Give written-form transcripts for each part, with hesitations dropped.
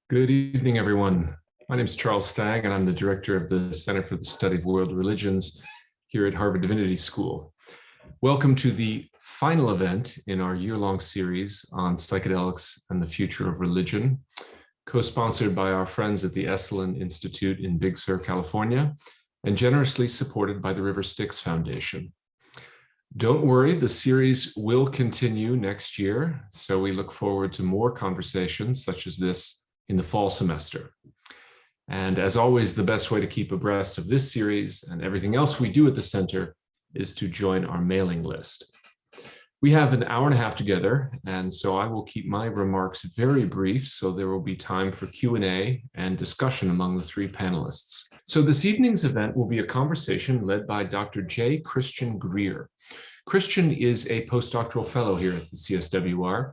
Good evening, everyone. My name is Charles Stagg, and I'm the director of the Center for the Study of World Religions here at Harvard Divinity School. Welcome to the final event in our year-long series on psychedelics and the future of religion, co-sponsored by our friends at the Esalen Institute in Big Sur, California, and generously supported by the River Styx Foundation. Don't worry, the series will continue next year, so we look forward to more conversations such as this in the fall semester. And as always, the best way to keep abreast of this series and everything else we do at the center is to join our mailing list. We have an hour and a half together, and so I will keep my remarks very brief so there will be time for Q&A and discussion among the three panelists. So this evening's event will be a conversation led by Dr. J. Christian Greer. Christian is a postdoctoral fellow here at the CSWR.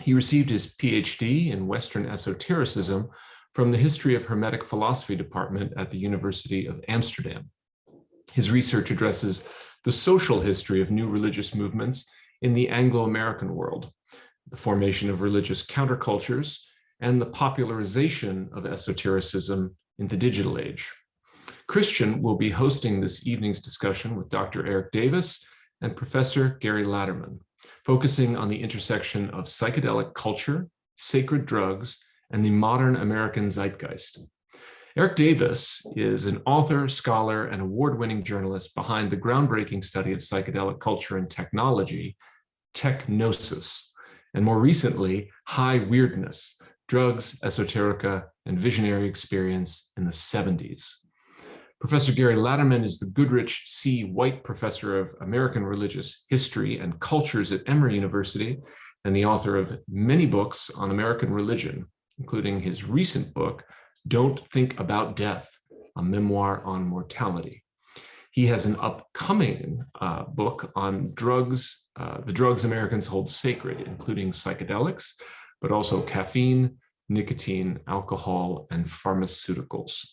He received his PhD in Western esotericism from the History of Hermetic Philosophy department at the University of Amsterdam. His research addresses the social history of new religious movements in the Anglo-American world, the formation of religious countercultures, and the popularization of esotericism in the digital age. Christian will be hosting this evening's discussion with Dr. Erik Davis and Professor Gary Laderman, focusing on the intersection of psychedelic culture, sacred drugs, and the modern American zeitgeist. Erik Davis is an author, scholar, and award-winning journalist behind the groundbreaking study of psychedelic culture and technology, Technosis, and more recently, High Weirdness, Drugs, Esoterica, and Visionary Experience in the 70s. Professor Gary Laderman is the Goodrich C. White Professor of American Religious History and Cultures at Emory University, and the author of many books on American religion, including his recent book, Don't Think About Death, a memoir on mortality. He has an upcoming book on drugs, the drugs Americans hold sacred, including psychedelics, but also caffeine, nicotine, alcohol, and pharmaceuticals.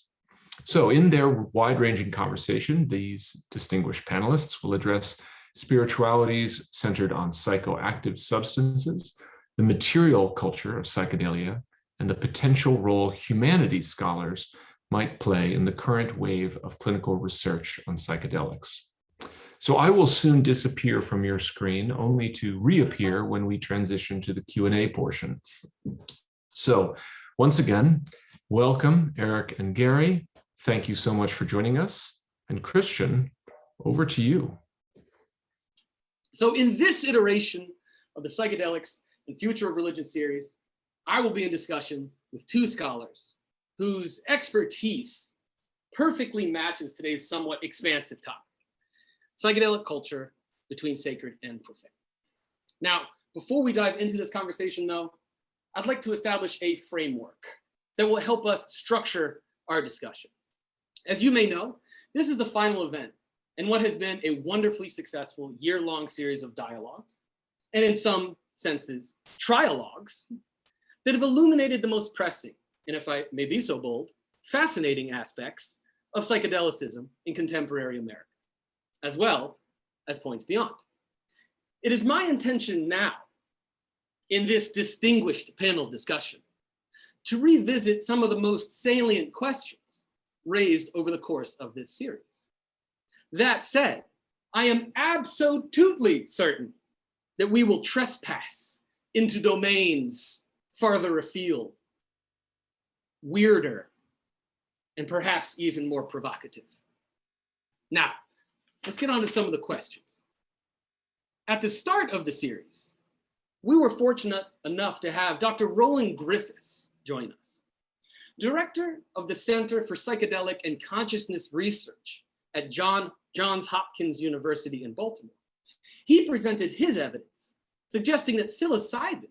So in their wide-ranging conversation, these distinguished panelists will address spiritualities centered on psychoactive substances, the material culture of psychedelia, and the potential role humanities scholars might play in the current wave of clinical research on psychedelics. So I will soon disappear from your screen, only to reappear when we transition to the Q&A portion. So once again, welcome, Erik and Gary. Thank you so much for joining us. And Christian, over to you. So in this iteration of the Psychedelics and Future of Religion series, I will be in discussion with two scholars whose expertise perfectly matches today's somewhat expansive topic, psychedelic culture between sacred and profane. Now, before we dive into this conversation though, I'd like to establish a framework that will help us structure our discussion. As you may know, this is the final event in what has been a wonderfully successful year-long series of dialogues, and in some senses, trialogues, that have illuminated the most pressing, and if I may be so bold, fascinating aspects of psychedelicism in contemporary America, as well as points beyond. It is my intention now, in this distinguished panel discussion, to revisit some of the most salient questions raised over the course of this series. That said, I am absolutely certain that we will trespass into domains farther afield, weirder, and perhaps even more provocative. Now, let's get on to some of the questions. At the start of the series, we were fortunate enough to have Dr. Roland Griffiths join us, director of the Center for Psychedelic and Consciousness Research at Johns Hopkins University in Baltimore. He presented his evidence, suggesting that psilocybin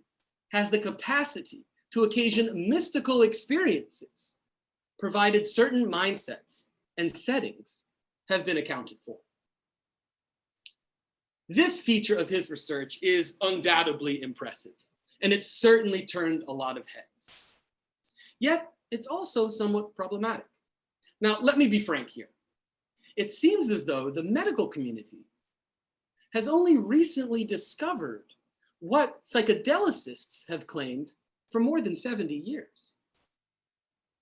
has the capacity to occasion mystical experiences, provided certain mindsets and settings have been accounted for. This feature of his research is undoubtedly impressive, and it certainly turned a lot of heads. Yet, it's also somewhat problematic. Now, let me be frank here. It seems as though the medical community has only recently discovered what psychedelicists have claimed for more than 70 years.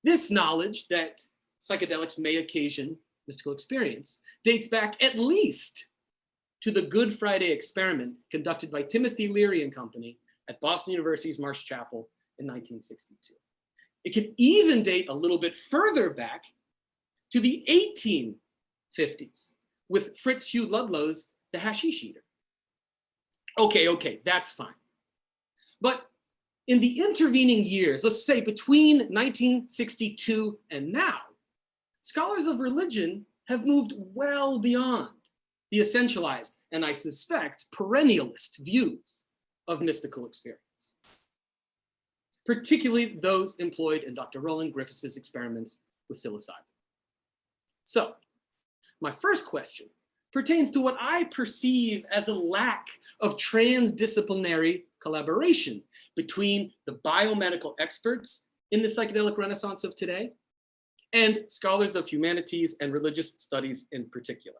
This knowledge that psychedelics may occasion mystical experience dates back at least to the Good Friday experiment conducted by Timothy Leary and company at Boston University's Marsh Chapel in 1962. It can even date a little bit further back to the 1850s with Fritz Hugh Ludlow's The Hashish Eater. Okay, that's fine. But in the intervening years, let's say between 1962 and now, scholars of religion have moved well beyond the essentialized, and I suspect perennialist views of mystical experience, particularly those employed in Dr. Roland Griffiths' experiments with psilocybin. So, my first question pertains to what I perceive as a lack of transdisciplinary collaboration between the biomedical experts in the psychedelic renaissance of today and scholars of humanities and religious studies in particular.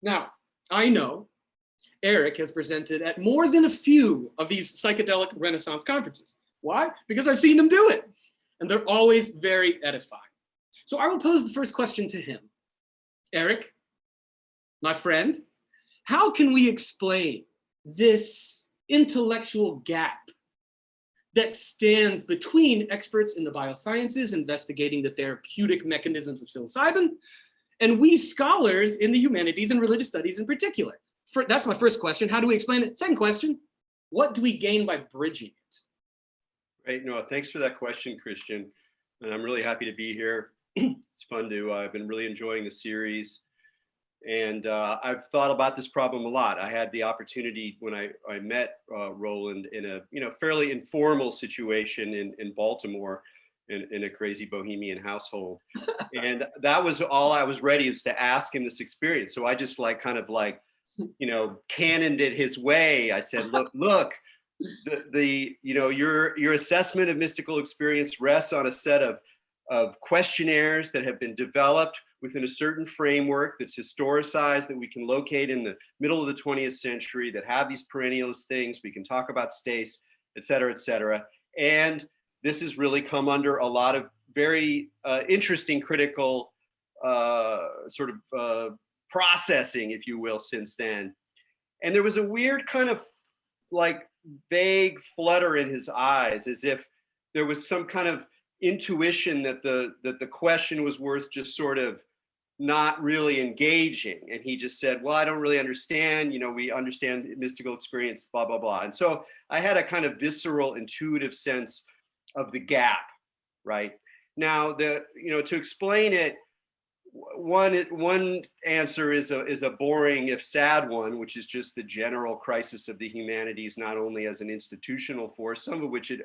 Now, I know Erik has presented at more than a few of these psychedelic renaissance conferences. Why? Because I've seen him do it, and they're always very edifying. So I will pose the first question to him. Erik, my friend, how can we explain this intellectual gap that stands between experts in the biosciences investigating the therapeutic mechanisms of psilocybin and we scholars in the humanities and religious studies in particular? That's my first question. How do we explain it? Second question, what do we gain by bridging it? Great, no, thanks for that question, Christian. And I'm really happy to be here. It's fun to, I've been really enjoying the series. And I've thought about this problem a lot. I had the opportunity when I met Roland in a fairly informal situation in Baltimore in a crazy bohemian household. And that was all I was ready was to ask him this experience. So I just cannoned it his way. I said, look, your assessment of mystical experience rests on a set of questionnaires that have been developed within a certain framework that's historicized, that we can locate in the middle of the 20th century, that have these perennialist things. We can talk about states, et cetera, et cetera. And this has really come under a lot of very interesting critical processing, if you will, since then. And there was a weird kind of vague flutter in his eyes, as if there was some kind of intuition that the question was worth just sort of not really engaging. And he just said, well, I don't really understand, we understand mystical experience, blah, blah, blah. And so I had a kind of visceral, intuitive sense of the gap, right? Now, to explain it, one answer is a boring, if sad one, which is just the general crisis of the humanities, not only as an institutional force, some of which it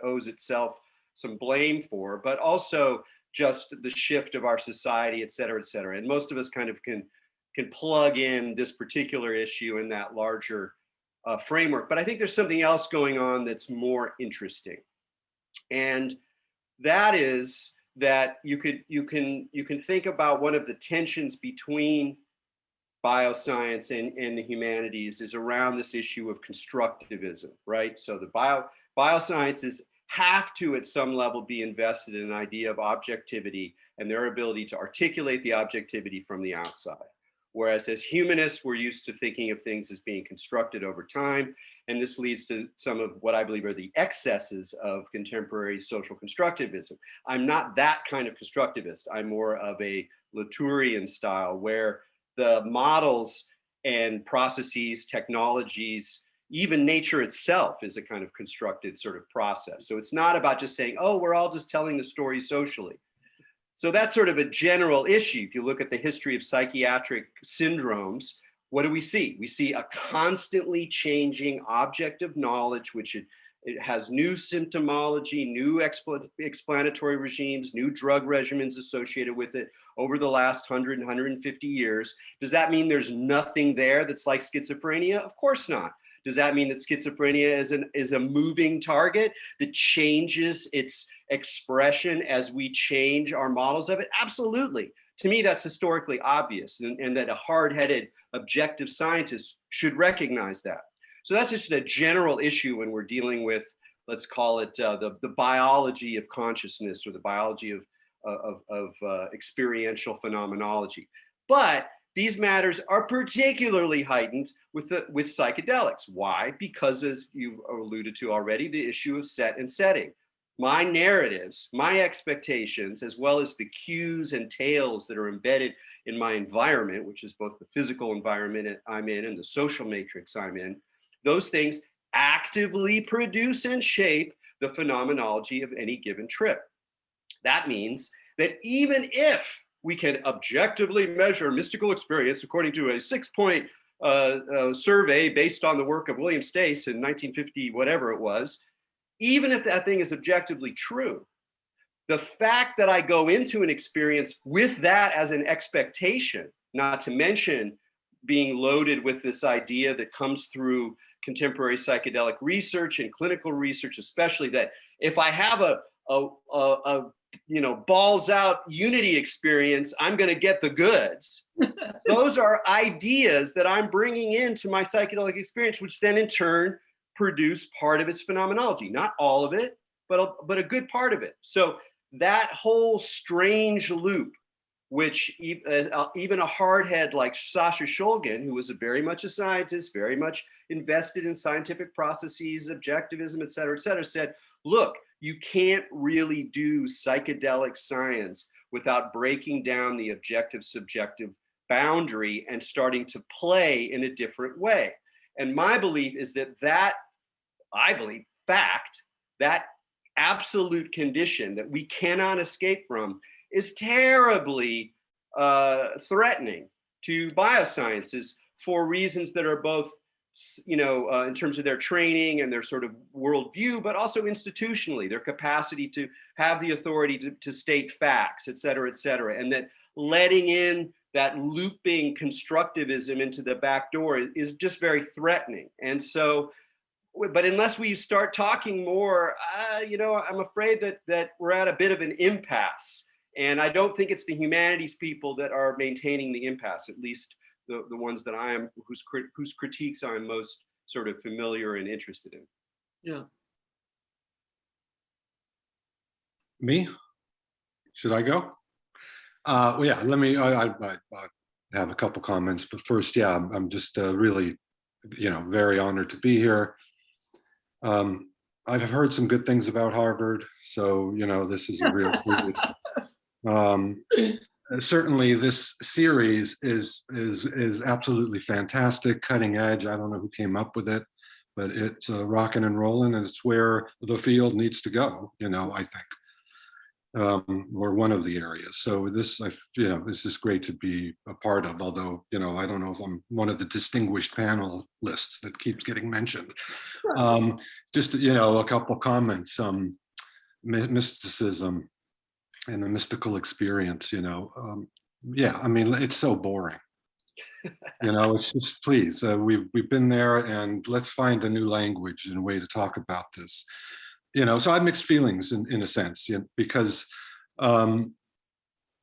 owes itself some blame for, but also just the shift of our society, et cetera, et cetera. And most of us kind of can plug in this particular issue in that larger framework. But I think there's something else going on that's more interesting. And that is that you can think about one of the tensions between bioscience and the humanities is around this issue of constructivism, right? So the biosciences have to, at some level, be invested in an idea of objectivity and their ability to articulate the objectivity from the outside. Whereas as humanists, we're used to thinking of things as being constructed over time. And this leads to some of what I believe are the excesses of contemporary social constructivism. I'm not that kind of constructivist. I'm more of a Latourian style, where the models and processes, technologies, even nature itself is a kind of constructed sort of process. So it's not about just saying, oh, we're all just telling the story socially. So that's sort of a general issue. If you look at the history of psychiatric syndromes, what do we see? We see a constantly changing object of knowledge, which it has new symptomology, new explanatory regimes, new drug regimens associated with it over the last 100 and 150 years. Does that mean there's nothing there that's like schizophrenia? Of course not. Does that mean that schizophrenia is a moving target that changes its expression as we change our models of it? Absolutely. To me, that's historically obvious, and that a hard-headed objective scientist should recognize that. So that's just a general issue when we're dealing with let's call it the biology of consciousness, or the biology of experiential phenomenology. But these matters are particularly heightened with psychedelics. Why? Because, as you've alluded to already, the issue of set and setting. My narratives, my expectations, as well as the cues and tales that are embedded in my environment, which is both the physical environment I'm in and the social matrix I'm in, those things actively produce and shape the phenomenology of any given trip. That means that even if we can objectively measure mystical experience according to a 6-point survey based on the work of William Stace in 1950, whatever it was, even if that thing is objectively true, the fact that I go into an experience with that as an expectation, not to mention being loaded with this idea that comes through contemporary psychedelic research and clinical research, especially, that if I have a balls out unity experience, I'm going to get the goods. Those are ideas that I'm bringing into my psychedelic experience, which then in turn produce part of its phenomenology. Not all of it, but a good part of it. So that whole strange loop, which even a hardhead like Sasha Shulgin, who was very much a scientist, very much invested in scientific processes, objectivism, et cetera, said, look, you can't really do psychedelic science without breaking down the objective-subjective boundary and starting to play in a different way. And my belief is that absolute condition that we cannot escape from is terribly threatening to biosciences for reasons that are both, in terms of their training and their sort of worldview, but also institutionally, their capacity to have the authority to state facts, et cetera, and that letting in that looping constructivism into the back door is just very threatening. And so, but unless we start talking more, I'm afraid that we're at a bit of an impasse. And I don't think it's the humanities people that are maintaining the impasse, at least the ones that I am, whose critiques I'm most sort of familiar and interested in. Yeah. Me? Should I go? Well, yeah, let me, I have a couple comments, but first, yeah, I'm just really, very honored to be here. I've heard some good things about Harvard, so, this is a real certainly this series is absolutely fantastic, cutting edge. I don't know who came up with it, but it's rocking and rolling, and it's where the field needs to go, I think. Or one of the areas. So this is great to be a part of, although, I don't know if I'm one of the distinguished panelists that keeps getting mentioned. Just, a couple comments, mysticism and the mystical experience, yeah, I mean, it's so boring. It's just, please, we've been there, and let's find a new language and a way to talk about this. So I have mixed feelings in a sense, because, Roland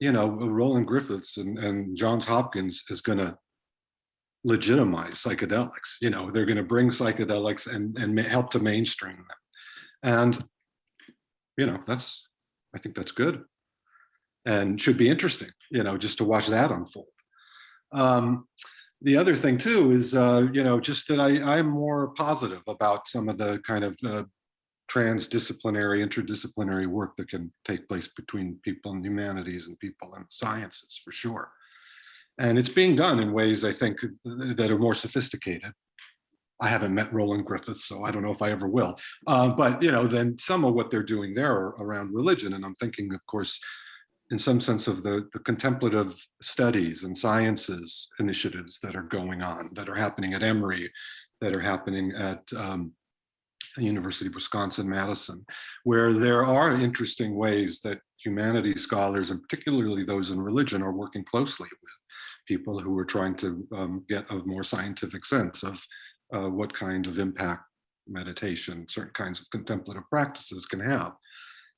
Griffiths and Johns Hopkins is going to legitimize psychedelics. They're going to bring psychedelics and help to mainstream them. And, I think that's good and should be interesting, just to watch that unfold. The other thing too is, just that I'm more positive about some of the kind of transdisciplinary, interdisciplinary work that can take place between people in humanities and people in sciences, for sure. And it's being done in ways, I think, that are more sophisticated. I haven't met Roland Griffiths, so I don't know if I ever will. But, then some of what they're doing there are around religion. And I'm thinking, of course, in some sense of the contemplative studies and sciences initiatives that are going on, that are happening at Emory, that are happening at University of Wisconsin-Madison, where there are interesting ways that humanities scholars, and particularly those in religion, are working closely with people who are trying to get a more scientific sense of what kind of impact meditation, certain kinds of contemplative practices can have.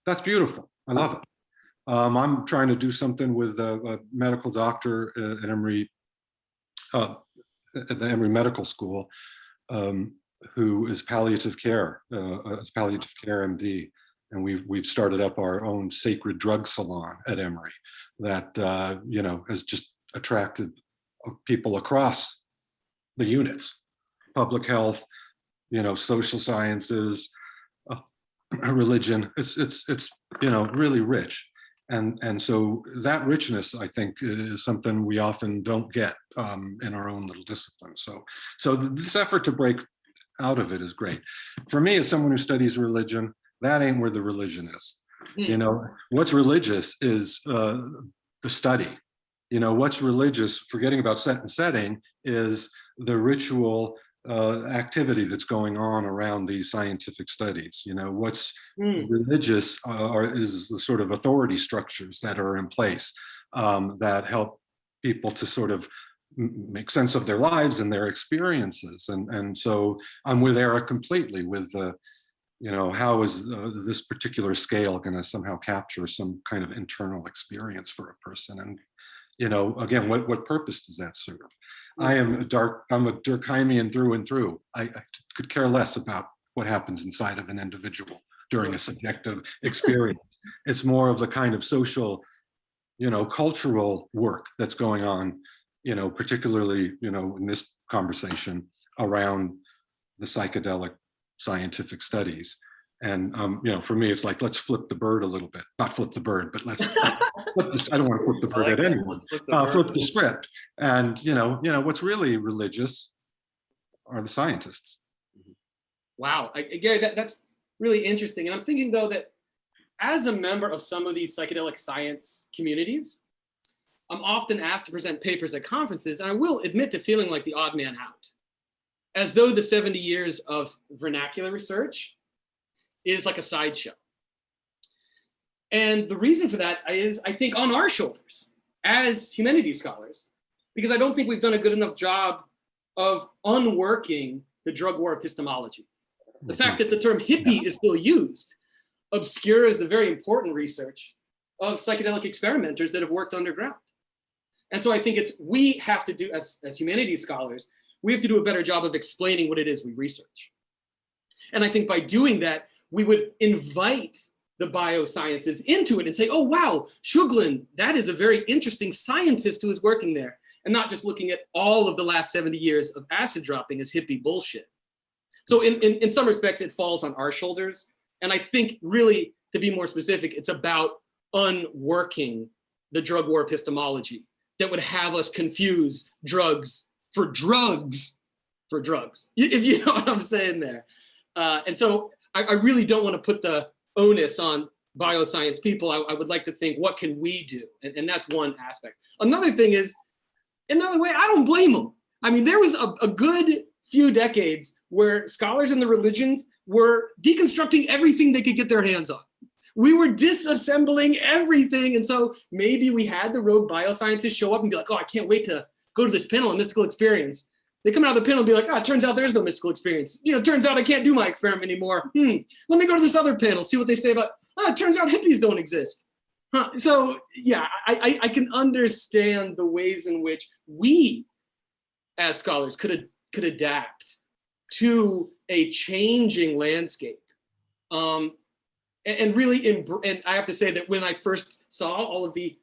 That's beautiful. I love it. I'm trying to do something with a medical doctor at Emory, at the Emory Medical School, who is palliative care, as palliative care MD, and we've started up our own sacred drug salon at Emory that has just attracted people across the units, public health, social sciences, religion. It's really rich. And so that richness, I think, is something we often don't get in our own little discipline. So this effort to break out of it is great. For me, as someone who studies religion, that ain't where the religion is. What's religious is the study. What's religious, forgetting about set and setting, is the ritual activity that's going on around these scientific studies. What's religious is the sort of authority structures that are in place that help people to sort of make sense of their lives and their experiences. And so I'm with Erik completely with how is this particular scale going to somehow capture some kind of internal experience for a person? And again, what purpose does that serve? I'm a Durkheimian through and through. I could care less about what happens inside of an individual during a subjective experience. It's more of the kind of social, cultural work that's going on, particularly, in this conversation around the psychedelic scientific studies. And, for me, it's like, let's flip the bird a little bit. Not flip the bird, but let's flip this. I don't want to flip the bird at anyone. Flip the script. And, what's really religious are the scientists. Wow. Gary, that's really interesting. And I'm thinking, though, that as a member of some of these psychedelic science communities, I'm often asked to present papers at conferences, and I will admit to feeling like the odd man out, as though the 70 years of vernacular research is like a sideshow. And the reason for that is, I think, on our shoulders as humanities scholars, because I don't think we've done a good enough job of unworking the drug war epistemology. The fact that the term hippie is still used obscures the very important research of psychedelic experimenters that have worked underground. And so I think we have to do, as humanities scholars, we have to do a better job of explaining what it is we research. And I think by doing that, we would invite the biosciences into it and say, oh, wow, Shuglin, that is a very interesting scientist who is working there, and not just looking at all of the last 70 years of acid dropping as hippie bullshit. So in some respects, it falls on our shoulders. And I think really, to be more specific, it's about unworking the drug war epistemology that would have us confuse drugs for drugs for drugs, if you know what I'm saying there. And so I really don't want to put the onus on bioscience people. I would like to think, what can we do? And that's one aspect. Another thing is, another way, I don't blame them. I mean, there was a good few decades where scholars in the religions were deconstructing everything they could get their hands on. We were disassembling everything. And so maybe we had the rogue bioscientists show up and be like, oh, I can't wait to go to this panel on mystical experience. They come out of the panel and be like, it turns out there's no mystical experience. It turns out I can't do my experiment anymore. Let me go to this other panel, see what they say about, it turns out hippies don't exist. So yeah, I can understand the ways in which we as scholars could adapt to a changing landscape. And really, and I have to say that when I first saw all of the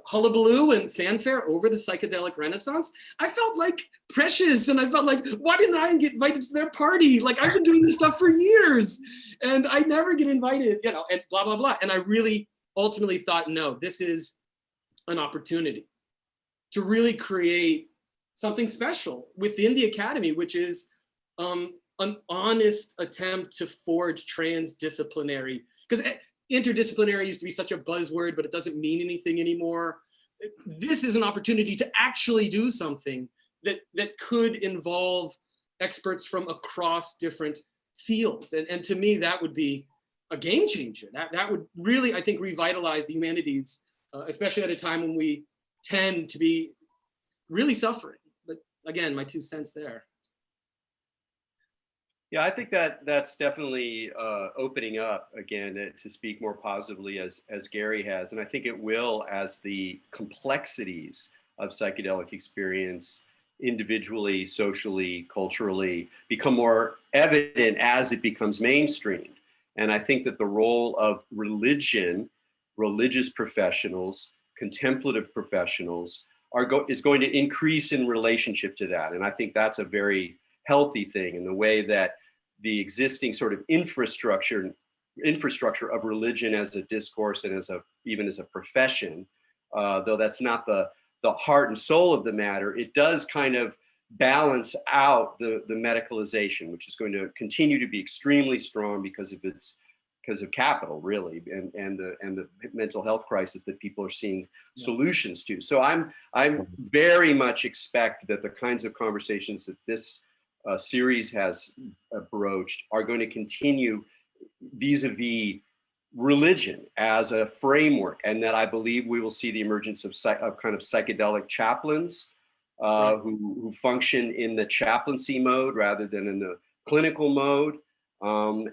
hullabaloo and fanfare over the psychedelic renaissance, I felt like precious, and I felt like, why didn't I get invited to their party? Like, I've been doing this stuff for years and I never get invited, and blah, blah, blah. And I really ultimately thought, no, this is an opportunity to really create something special within the academy, which is an honest attempt to forge transdisciplinary, because interdisciplinary used to be such a buzzword, but it doesn't mean anything anymore. This is an opportunity to actually do something that could involve experts from across different fields. And to me, that would be a game changer. That would really, I think, revitalize the humanities, especially at a time when we tend to be really suffering. But again, my 2 cents there. Yeah, I think that's definitely opening up again to speak more positively as Gary has. And I think it will, as the complexities of psychedelic experience individually, socially, culturally, become more evident as it becomes mainstreamed. And I think that the role of religion, religious professionals, contemplative professionals is going to increase in relationship to that. And I think that's a very healthy thing in the way that the existing sort of infrastructure of religion as a discourse and even as a profession, though that's not the heart and soul of the matter, it does kind of balance out the medicalization, which is going to continue to be extremely strong because of capital, really, and the mental health crisis that people are seeing solutions to. So I'm very much expect that the kinds of conversations that this series has broached are going to continue vis-a-vis religion as a framework, and that I believe we will see the emergence of kind of psychedelic chaplains who function in the chaplaincy mode rather than in the clinical mode.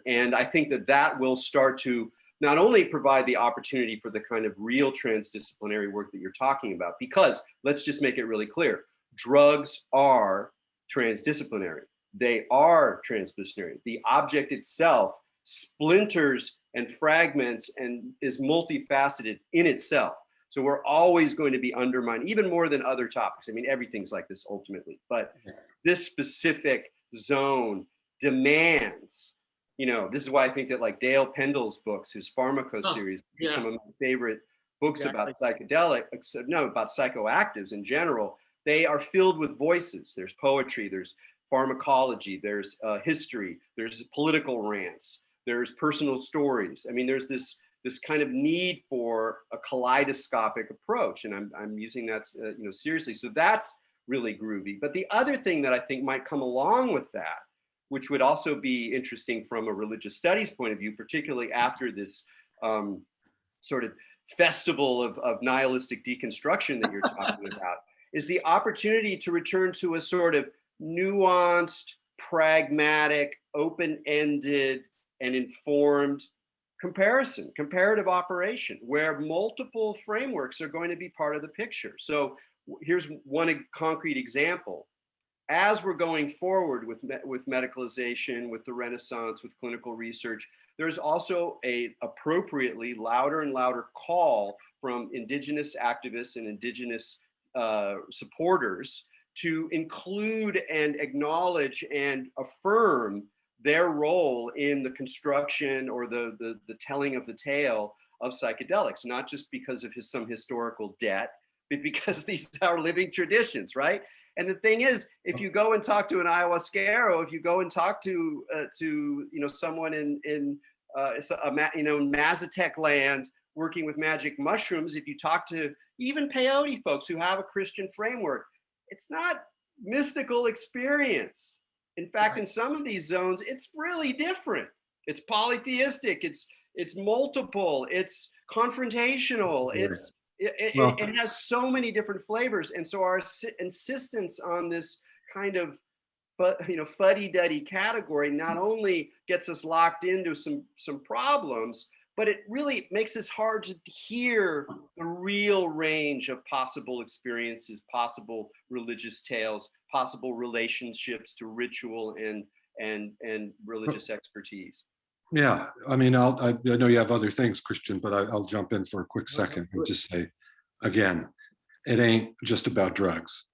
And I think that will start to not only provide the opportunity for the kind of real transdisciplinary work that you're talking about, because let's just make it really clear, drugs are transdisciplinary. They are transdisciplinary. The object itself splinters and fragments and is multifaceted in itself. So we're always going to be undermined, even more than other topics. I mean, everything's like this ultimately, but this specific zone demands, this is why I think that like Dale Pendle's books, his Pharmaco series, are some of my favorite books about about psychoactives in general. They are filled with voices. There's poetry, there's pharmacology, there's history, there's political rants, there's personal stories. I mean, there's this kind of need for a kaleidoscopic approach, and I'm using that seriously. So that's really groovy. But the other thing that I think might come along with that, which would also be interesting from a religious studies point of view, particularly after this sort of festival of nihilistic deconstruction that you're talking about, is the opportunity to return to a sort of nuanced, pragmatic, open-ended, and informed comparative operation, where multiple frameworks are going to be part of the picture. So here's one concrete example. As we're going forward with medicalization, with the Renaissance, with clinical research, there's also a appropriately louder and louder call from Indigenous activists and Indigenous supporters to include and acknowledge and affirm their role in the construction or the telling of the tale of psychedelics, not just because of some historical debt, but because these are living traditions, right? And the thing is, if you go and talk to an ayahuasquero, if you go and talk to someone in Mazatec land working with magic mushrooms, if you talk to even peyote folks who have a Christian framework, it's not mystical experience. In fact, in some of these zones, it's really different. It's polytheistic. It's multiple. It's confrontational. It has so many different flavors, and so our insistence on this kind of fuddy-duddy category not only gets us locked into some problems, but it really makes it hard to hear the real range of possible experiences, possible religious tales, possible relationships to ritual and religious expertise. Yeah, I mean, I know you have other things, Christian, but I'll jump in for a quick second and just say, again, it ain't just about drugs.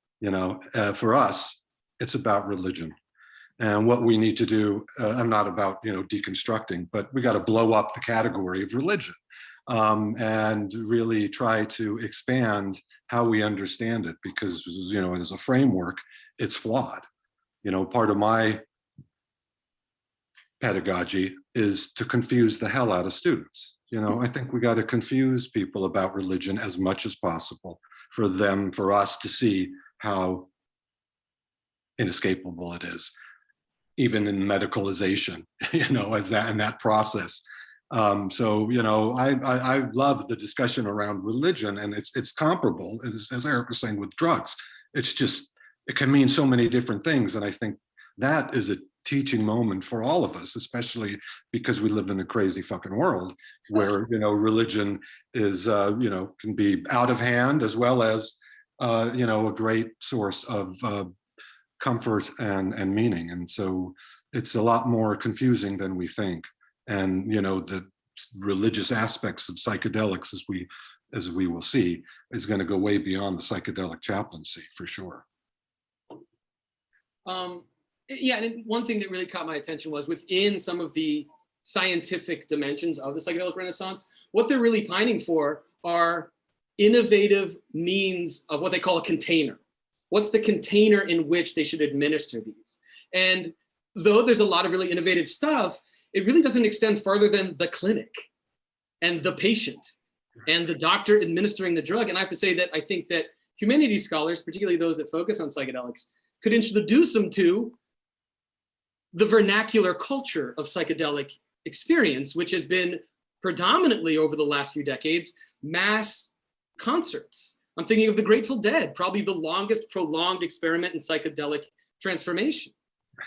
For us, it's about religion. And what we need to do, I'm not about, deconstructing, but we got to blow up the category of religion and really try to expand how we understand it, because, as a framework, it's flawed. Part of my pedagogy is to confuse the hell out of students. I think we got to confuse people about religion as much as possible for us to see how inescapable it is, even in medicalization, as that process. So, I love the discussion around religion, and it's comparable, as Erik was saying, with drugs. It's just, it can mean so many different things. And I think that is a teaching moment for all of us, especially because we live in a crazy fucking world where, religion is, can be out of hand, as well as, a great source of comfort and meaning. And so it's a lot more confusing than we think. And, you know, the religious aspects of psychedelics, as we will see, is going to go way beyond the psychedelic chaplaincy for sure. Yeah, and one thing that really caught my attention was within some of the scientific dimensions of the psychedelic renaissance, what they're really pining for are innovative means of what they call a container. What's the container in which they should administer these? And though there's a lot of really innovative stuff, it really doesn't extend further than the clinic and the patient and the doctor administering the drug. And I have to say that I think that humanities scholars, particularly those that focus on psychedelics, could introduce them to the vernacular culture of psychedelic experience, which has been predominantly over the last few decades, mass concerts. I'm thinking of the Grateful Dead, probably the longest prolonged experiment in psychedelic transformation.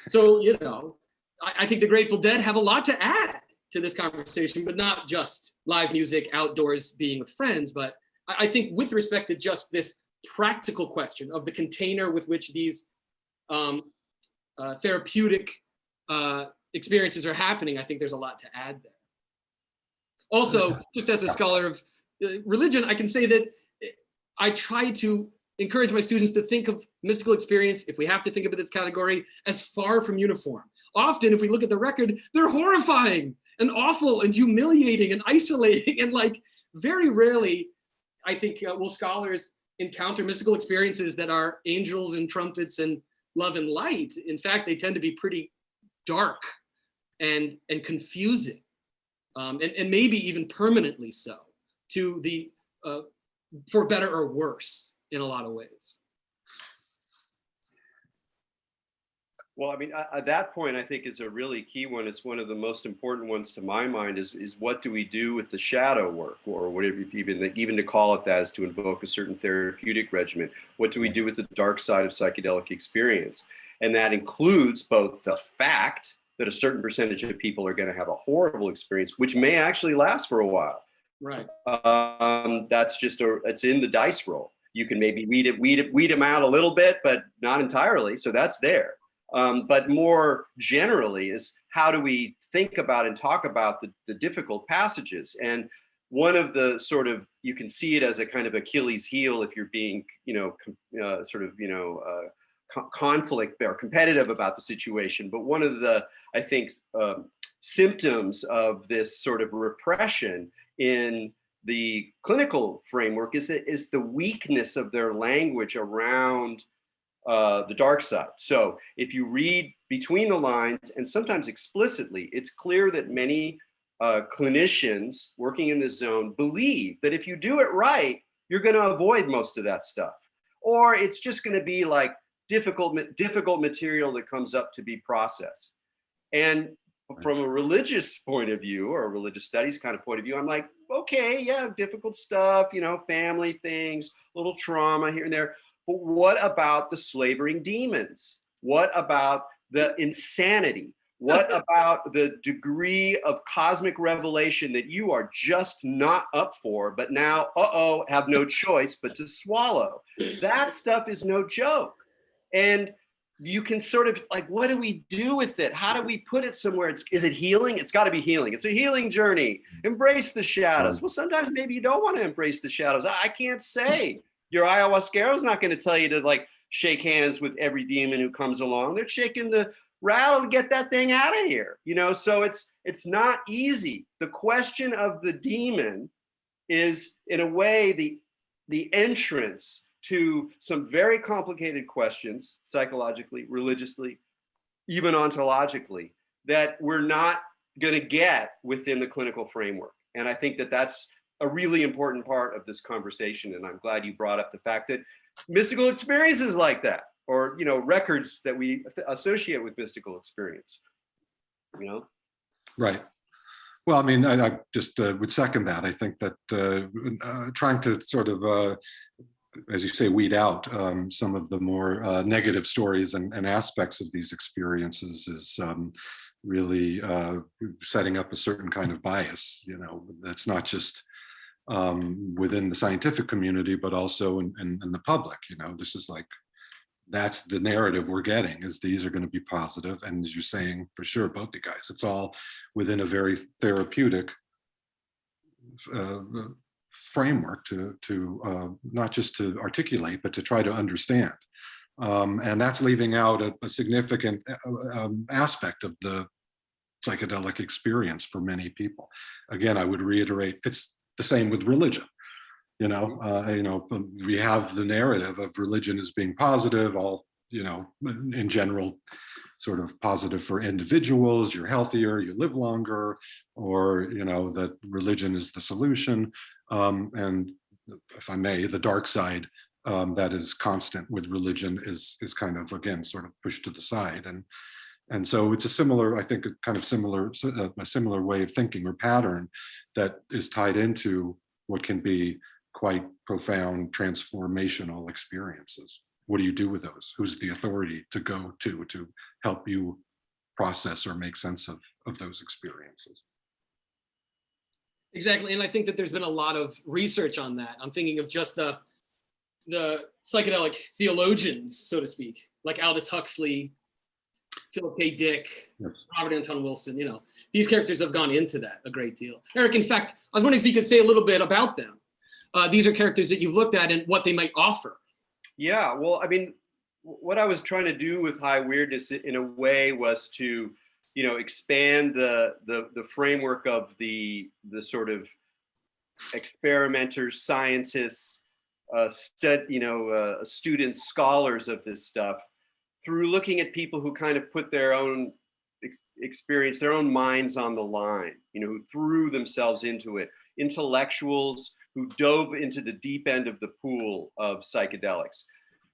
So, you know, I think the Grateful Dead have a lot to add to this conversation, but not just live music, outdoors, being with friends. But I think with respect to just this practical question of the container with which these therapeutic experiences are happening, I think there's a lot to add there. Also, just as a scholar of religion, I can say that I try to encourage my students to think of mystical experience, if we have to think of it as category, as far from uniform. Often, if we look at the record, they're horrifying and awful and humiliating and isolating. And like very rarely, I think, will scholars encounter mystical experiences that are angels and trumpets and love and light. In fact, they tend to be pretty dark and confusing, and maybe even permanently so, to the for better or worse in a lot of ways. Well, I mean, at that point, I think is a really key one. It's one of the most important ones to my mind is what do we do with the shadow work, or whatever, even to call it that is to invoke a certain therapeutic regimen. What do we do with the dark side of psychedelic experience? And that includes both the fact that a certain percentage of people are going to have a horrible experience, which may actually last for a while. Right. That's just it's in the dice roll. You can maybe weed them out a little bit, but not entirely. So that's there. But more generally is how do we think about and talk about the difficult passages? And one of the sort of, you can see it as a kind of Achilles heel if you're being, conflict or competitive about the situation. But one of the, I think, symptoms of this sort of repression in the clinical framework is the weakness of their language around the dark side. So if you read between the lines and sometimes explicitly, it's clear that many clinicians working in this zone believe that if you do it right, you're going to avoid most of that stuff. Or it's just going to be like difficult material that comes up to be processed. And from a religious point of view, or a religious studies kind of point of view, I'm like, okay, yeah, difficult stuff, family things, little trauma here and there. But what about the slavering demons? What about the insanity? What about the degree of cosmic revelation that you are just not up for, but now, have no choice but to swallow? That stuff is no joke. And you can sort of like, what do we do with it? How do we put it somewhere? Is it healing? It's got to be healing. It's a healing journey. Embrace the shadows. Well, sometimes maybe you don't want to embrace the shadows. I can't say. Your ayahuasquero is not going to tell you to like shake hands with every demon who comes along. They're shaking the rattle to get that thing out of here. So it's not easy. The question of the demon is, in a way, the entrance to some very complicated questions, psychologically, religiously, even ontologically, that we're not going to get within the clinical framework. And I think that that's a really important part of this conversation. And I'm glad you brought up the fact that mystical experiences like that, or, records that we associate with mystical experience, Right. Well, I mean, I just would second that. I think that trying to sort of, as you say, weed out some of the more negative stories and aspects of these experiences is really setting up a certain kind of bias, that's not just within the scientific community, but also in the public. This is like that's the narrative we're getting, is these are going to be positive. And as you're saying, for sure, both you guys, it's all within a very therapeutic framework to not just to articulate, but to try to understand. And that's leaving out a significant aspect of the psychedelic experience for many people. Again, I would reiterate, it's the same with religion. We have the narrative of religion as being positive, all, in general, sort of positive for individuals, you're healthier, you live longer, or, that religion is the solution. And if I may, the dark side that is constant with religion is kind of, again, sort of pushed to the side. And so it's a similar, I think, a similar way of thinking or pattern that is tied into what can be quite profound transformational experiences. What do you do with those? Who's the authority to go to help you process or make sense of those experiences? Exactly, and I think that there's been a lot of research on that. I'm thinking of just the psychedelic theologians, so to speak, like Aldous Huxley, Philip K. Dick, yes, Robert Anton Wilson. These characters have gone into that a great deal. Eric, in fact, I was wondering if you could say a little bit about them. These are characters that you've looked at and what they might offer. Yeah, well, I mean, what I was trying to do with High Weirdness in a way was to, expand the framework of the sort of experimenters, scientists, students, scholars of this stuff, through looking at people who kind of put their own experience, their own minds on the line, who threw themselves into it, intellectuals who dove into the deep end of the pool of psychedelics.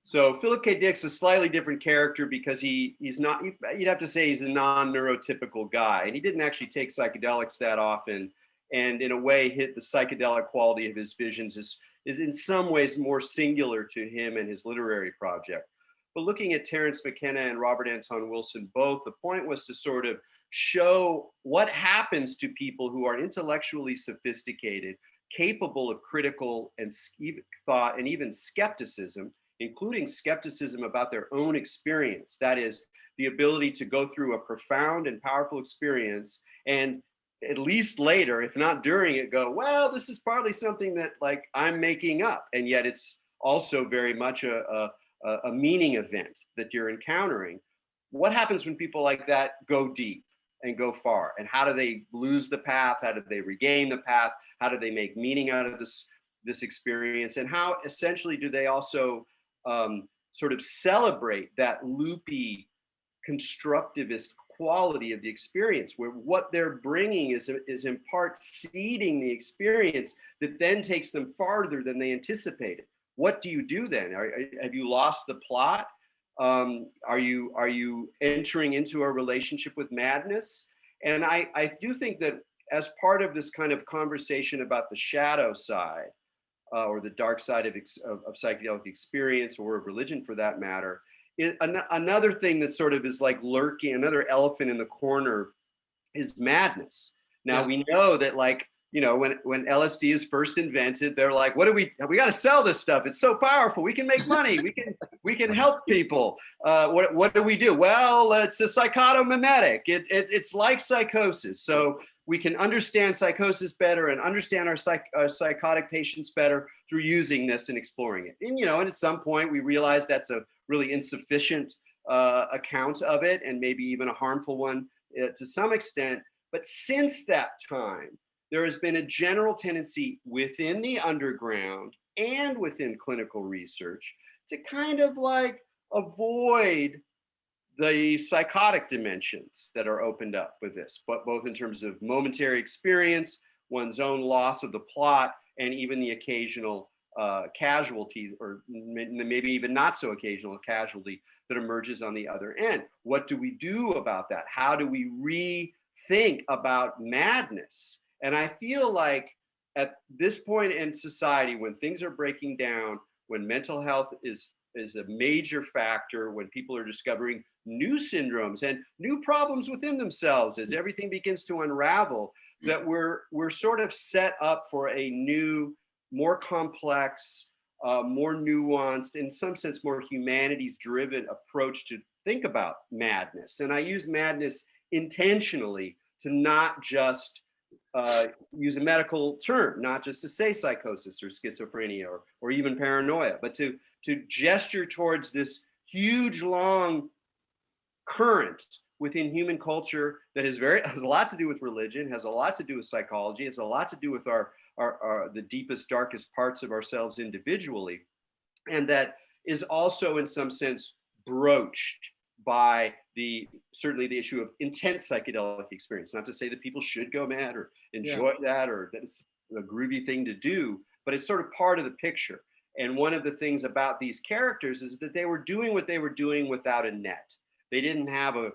So Philip K. Dick's a slightly different character because he's not, you'd have to say he's a non-neurotypical guy, and he didn't actually take psychedelics that often, and in a way hit the psychedelic quality of his visions is in some ways more singular to him and his literary project. But looking at Terence McKenna and Robert Anton Wilson both, the point was to sort of show what happens to people who are intellectually sophisticated, capable of critical and thought and even skepticism, including skepticism about their own experience. That is, the ability to go through a profound and powerful experience and at least later, if not during it, go, well, this is partly something that like I'm making up. And yet it's also very much a meaning event that you're encountering. What happens when people like that go deep and go far? And how do they lose the path? How do they regain the path? How do they make meaning out of this experience? And how essentially do they also sort of celebrate that loopy constructivist quality of the experience, where what they're bringing is in part seeding the experience that then takes them farther than they anticipated. What do you do then? Have you lost the plot? Are you entering into a relationship with madness? And I do think that as part of this kind of conversation about the shadow side or the dark side of psychedelic experience, or of religion for that matter, another thing that sort of is like lurking, another elephant in the corner, is madness. Now, yeah, we know that, like, when LSD is first invented, they're like, we got to sell this stuff. It's so powerful. We can make money. We can help people. What do we do? Well, it's a psychotomimetic. It's like psychosis. So we can understand psychosis better and understand our psychotic patients better through using this and exploring it. And, and at some point we realize that's a really insufficient account of it, and maybe even a harmful one to some extent. But since that time, there has been a general tendency within the underground and within clinical research to kind of like avoid the psychotic dimensions that are opened up with this, but both in terms of momentary experience, one's own loss of the plot, and even the occasional casualty, or maybe even not so occasional casualty that emerges on the other end. What do we do about that? How do we rethink about madness? And I feel like at this point in society, when things are breaking down, when mental health is a major factor, when people are discovering new syndromes and new problems within themselves, as everything begins to unravel, that we're sort of set up for a new, more complex, more nuanced, in some sense, more humanities-driven approach to think about madness. And I use madness intentionally to not just use a medical term, not just to say psychosis or schizophrenia or even paranoia, but to gesture towards this huge, long current within human culture that has a lot to do with religion, has a lot to do with psychology, has a lot to do with our the deepest, darkest parts of ourselves individually, and that is also in some sense broached by certainly the issue of intense psychedelic experience. Not to say that people should go mad or enjoy that, or that it's a groovy thing to do, but it's sort of part of the picture. And one of the things about these characters is that they were doing what they were doing without a net. They didn't have a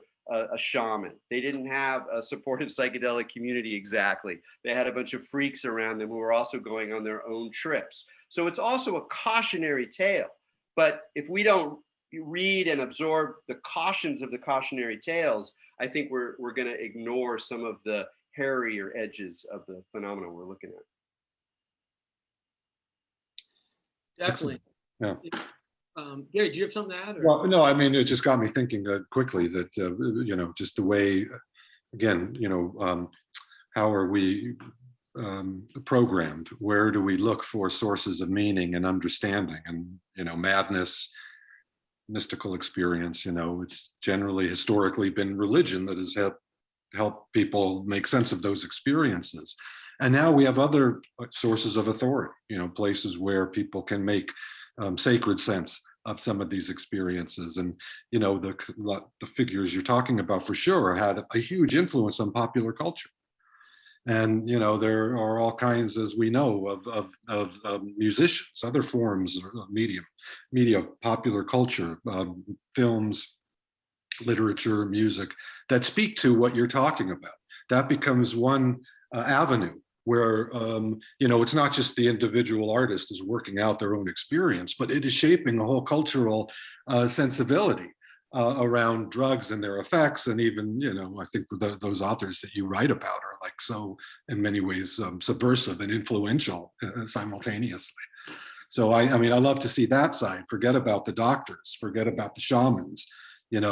shaman. They didn't have a supportive psychedelic community exactly. They had a bunch of freaks around them who were also going on their own trips. So it's also a cautionary tale. But if we don't read and absorb the cautions of the cautionary tales, I think we're going to ignore some of the hairier edges of the phenomena we're looking at. Definitely. Yeah. Gary, do you have something to add? Or? Well, no, I mean, it just got me thinking quickly that, just the way, again, how are we programmed? Where do we look for sources of meaning and understanding? And, madness, mystical experience, it's generally historically been religion that has helped people make sense of those experiences. And now we have other sources of authority, places where people can make sacred sense of some of these experiences. And, the figures you're talking about for sure had a huge influence on popular culture. And, there are all kinds, as we know, of musicians, other forms of media, popular culture, films, literature, music, that speak to what you're talking about. That becomes one avenue where, it's not just the individual artist is working out their own experience, but it is shaping a whole cultural sensibility around drugs and their effects. And even, I think those authors that you write about are like so, in many ways, subversive and influential simultaneously. So I love to see that side. Forget about the doctors, forget about the shamans. Where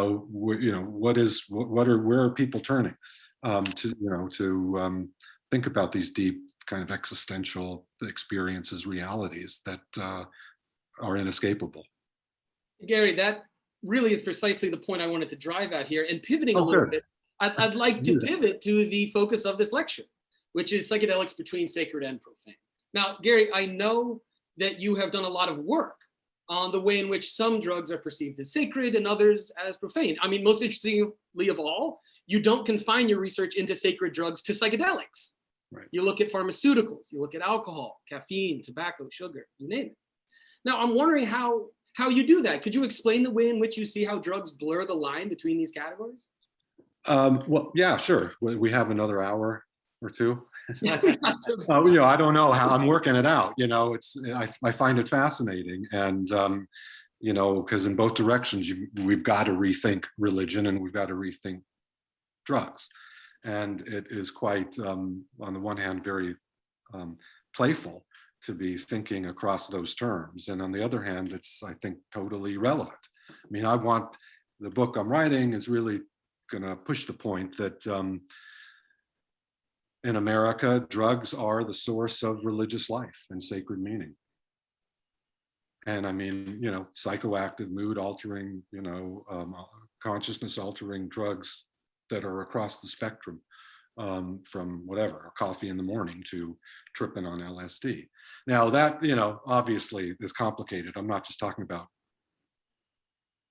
are people turning to think about these deep kind of existential experiences, realities that are inescapable. Gary, that really is precisely the point I wanted to drive at here. And pivoting a little bit, I'd like to pivot to the focus of this lecture, which is psychedelics between sacred and profane. Now, Gary, I know that you have done a lot of work on the way in which some drugs are perceived as sacred and others as profane. I mean, most interestingly of all, you don't confine your research into sacred drugs to psychedelics. Right. You look at pharmaceuticals, you look at alcohol, caffeine, tobacco, sugar, you name it. Now, I'm wondering how you do that. Could you explain the way in which you see how drugs blur the line between these categories? Well, yeah, sure. We have another hour or two. I don't know how I'm working it out. I find it fascinating, and because in both directions, we've got to rethink religion and we've got to rethink drugs. And it is quite, on the one hand, very playful to be thinking across those terms. And on the other hand, it's, I think, totally relevant. I mean, the book I'm writing is really going to push the point that in America, drugs are the source of religious life and sacred meaning. And I mean, psychoactive, mood altering, consciousness altering drugs that are across the spectrum, from whatever, coffee in the morning to tripping on LSD. Now that, obviously is complicated. I'm not just talking about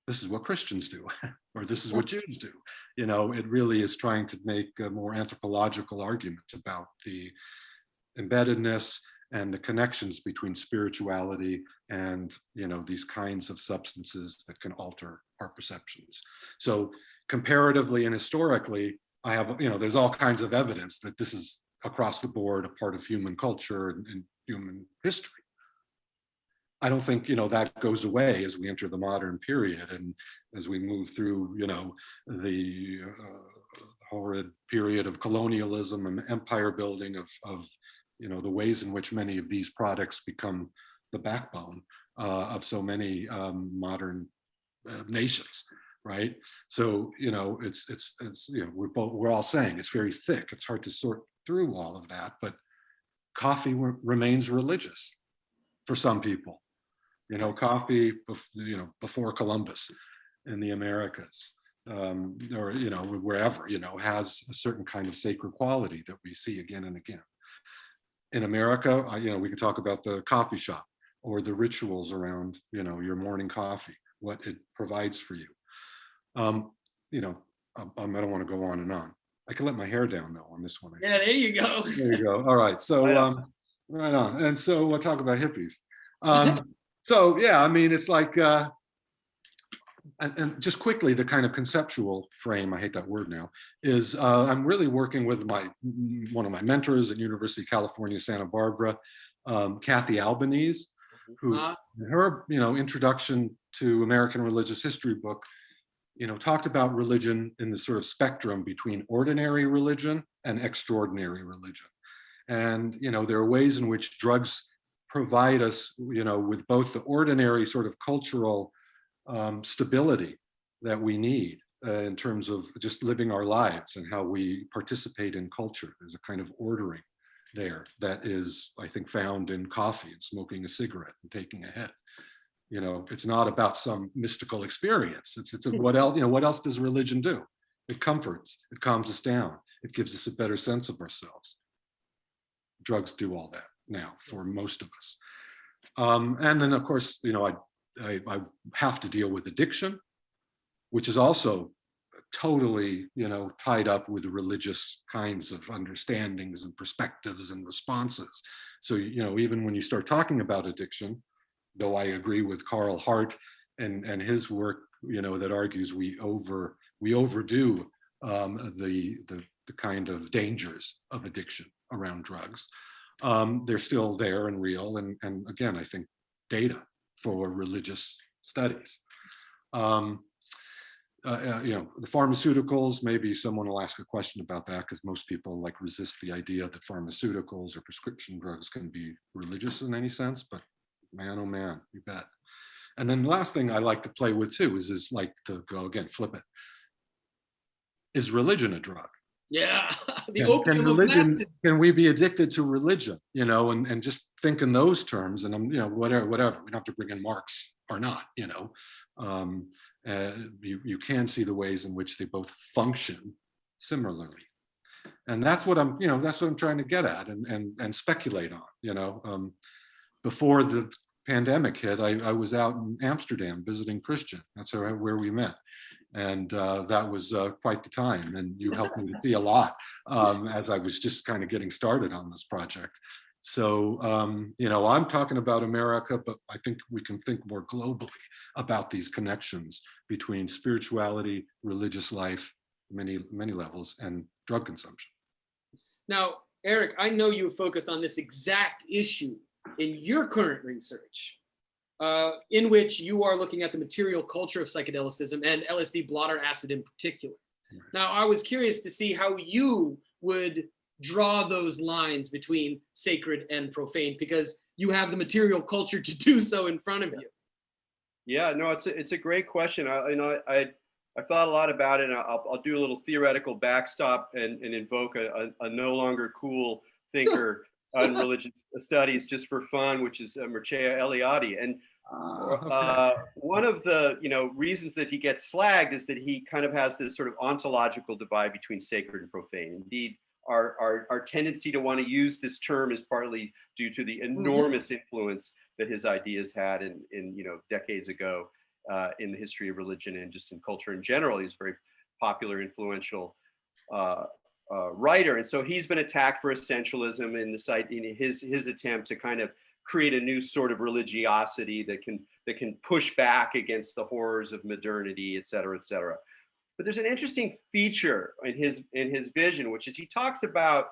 this is what Christians do or this is what Jews do. It really is trying to make a more anthropological argument about the embeddedness and the connections between spirituality and, these kinds of substances that can alter our perceptions. So comparatively and historically, I have, there's all kinds of evidence that this is across the board a part of human culture and human history. I don't think, that goes away as we enter the modern period and as we move through, the horrid period of colonialism and empire building of the ways in which many of these products become the backbone of so many modern nations, right? So, it's we're all saying it's very thick. It's hard to sort through all of that, but coffee remains religious for some people. Coffee, before Columbus in the Americas, or wherever, has a certain kind of sacred quality that we see again and again. In America, we can talk about the coffee shop or the rituals around, your morning coffee, what it provides for you. I don't want to go on and on. I can let my hair down though on this one. Yeah, there you go. There you go. All right. So, right on. And so we'll talk about hippies. So yeah, I mean, it's like, and just quickly, the kind of conceptual frame, I hate that word now, is I'm really working with one of my mentors at University of California, Santa Barbara, Kathy Albanese, who in her, introduction to American religious history book, talked about religion in the sort of spectrum between ordinary religion and extraordinary religion. And, there are ways in which drugs provide us, with both the ordinary sort of cultural stability that we need in terms of just living our lives and how we participate in culture. There's a kind of ordering there that is, I think, found in coffee and smoking a cigarette and taking a hit. It's not about some mystical experience. It's what else, what else does religion do? It comforts, it calms us down, it gives us a better sense of ourselves. Drugs do all that now for most of us. And then of course, I have to deal with addiction, which is also totally, tied up with religious kinds of understandings and perspectives and responses. So, even when you start talking about addiction, though I agree with Carl Hart and his work, that argues we overdo the kind of dangers of addiction around drugs. They're still there and real, and again, I think data for religious studies. The pharmaceuticals, maybe someone will ask a question about that, because most people resist the idea that pharmaceuticals or prescription drugs can be religious in any sense, but man, oh man, you bet. And then the last thing I like to play with too is to go again, flip it. Is religion a drug? Yeah, the opium of masses. Can we be addicted to religion? And just think in those terms. And whatever. We don't have to bring in Marx or not. You can see the ways in which they both function similarly. And that's what I'm trying to get at and speculate on. Before the pandemic hit, I was out in Amsterdam visiting Christian. That's where we met. And that was quite the time. And you helped me to see a lot as I was just kind of getting started on this project. So, I'm talking about America, but I think we can think more globally about these connections between spirituality, religious life, many, many levels, and drug consumption. Now, Erik, I know you focused on this exact issue in your current research, in which you are looking at the material culture of psychedelicism and LSD blotter acid in particular. Right. Now, I was curious to see how you would draw those lines between sacred and profane, because you have the material culture to do so in front of you. Yeah, no, it's a great question. I've thought a lot about it, and I'll do a little theoretical backstop and invoke a no longer cool thinker on religious studies just for fun, which is Mircea Eliade. And one of the reasons that he gets slagged is that he kind of has this sort of ontological divide between sacred and profane. Indeed, our tendency to want to use this term is partly due to the enormous influence that his ideas had in decades ago in the history of religion and just in culture in general. He's a very popular, influential writer, and so he's been attacked for essentialism in his attempt to kind of create a new sort of religiosity that can push back against the horrors of modernity, et cetera, et cetera. But there's an interesting feature in his vision, which is he talks about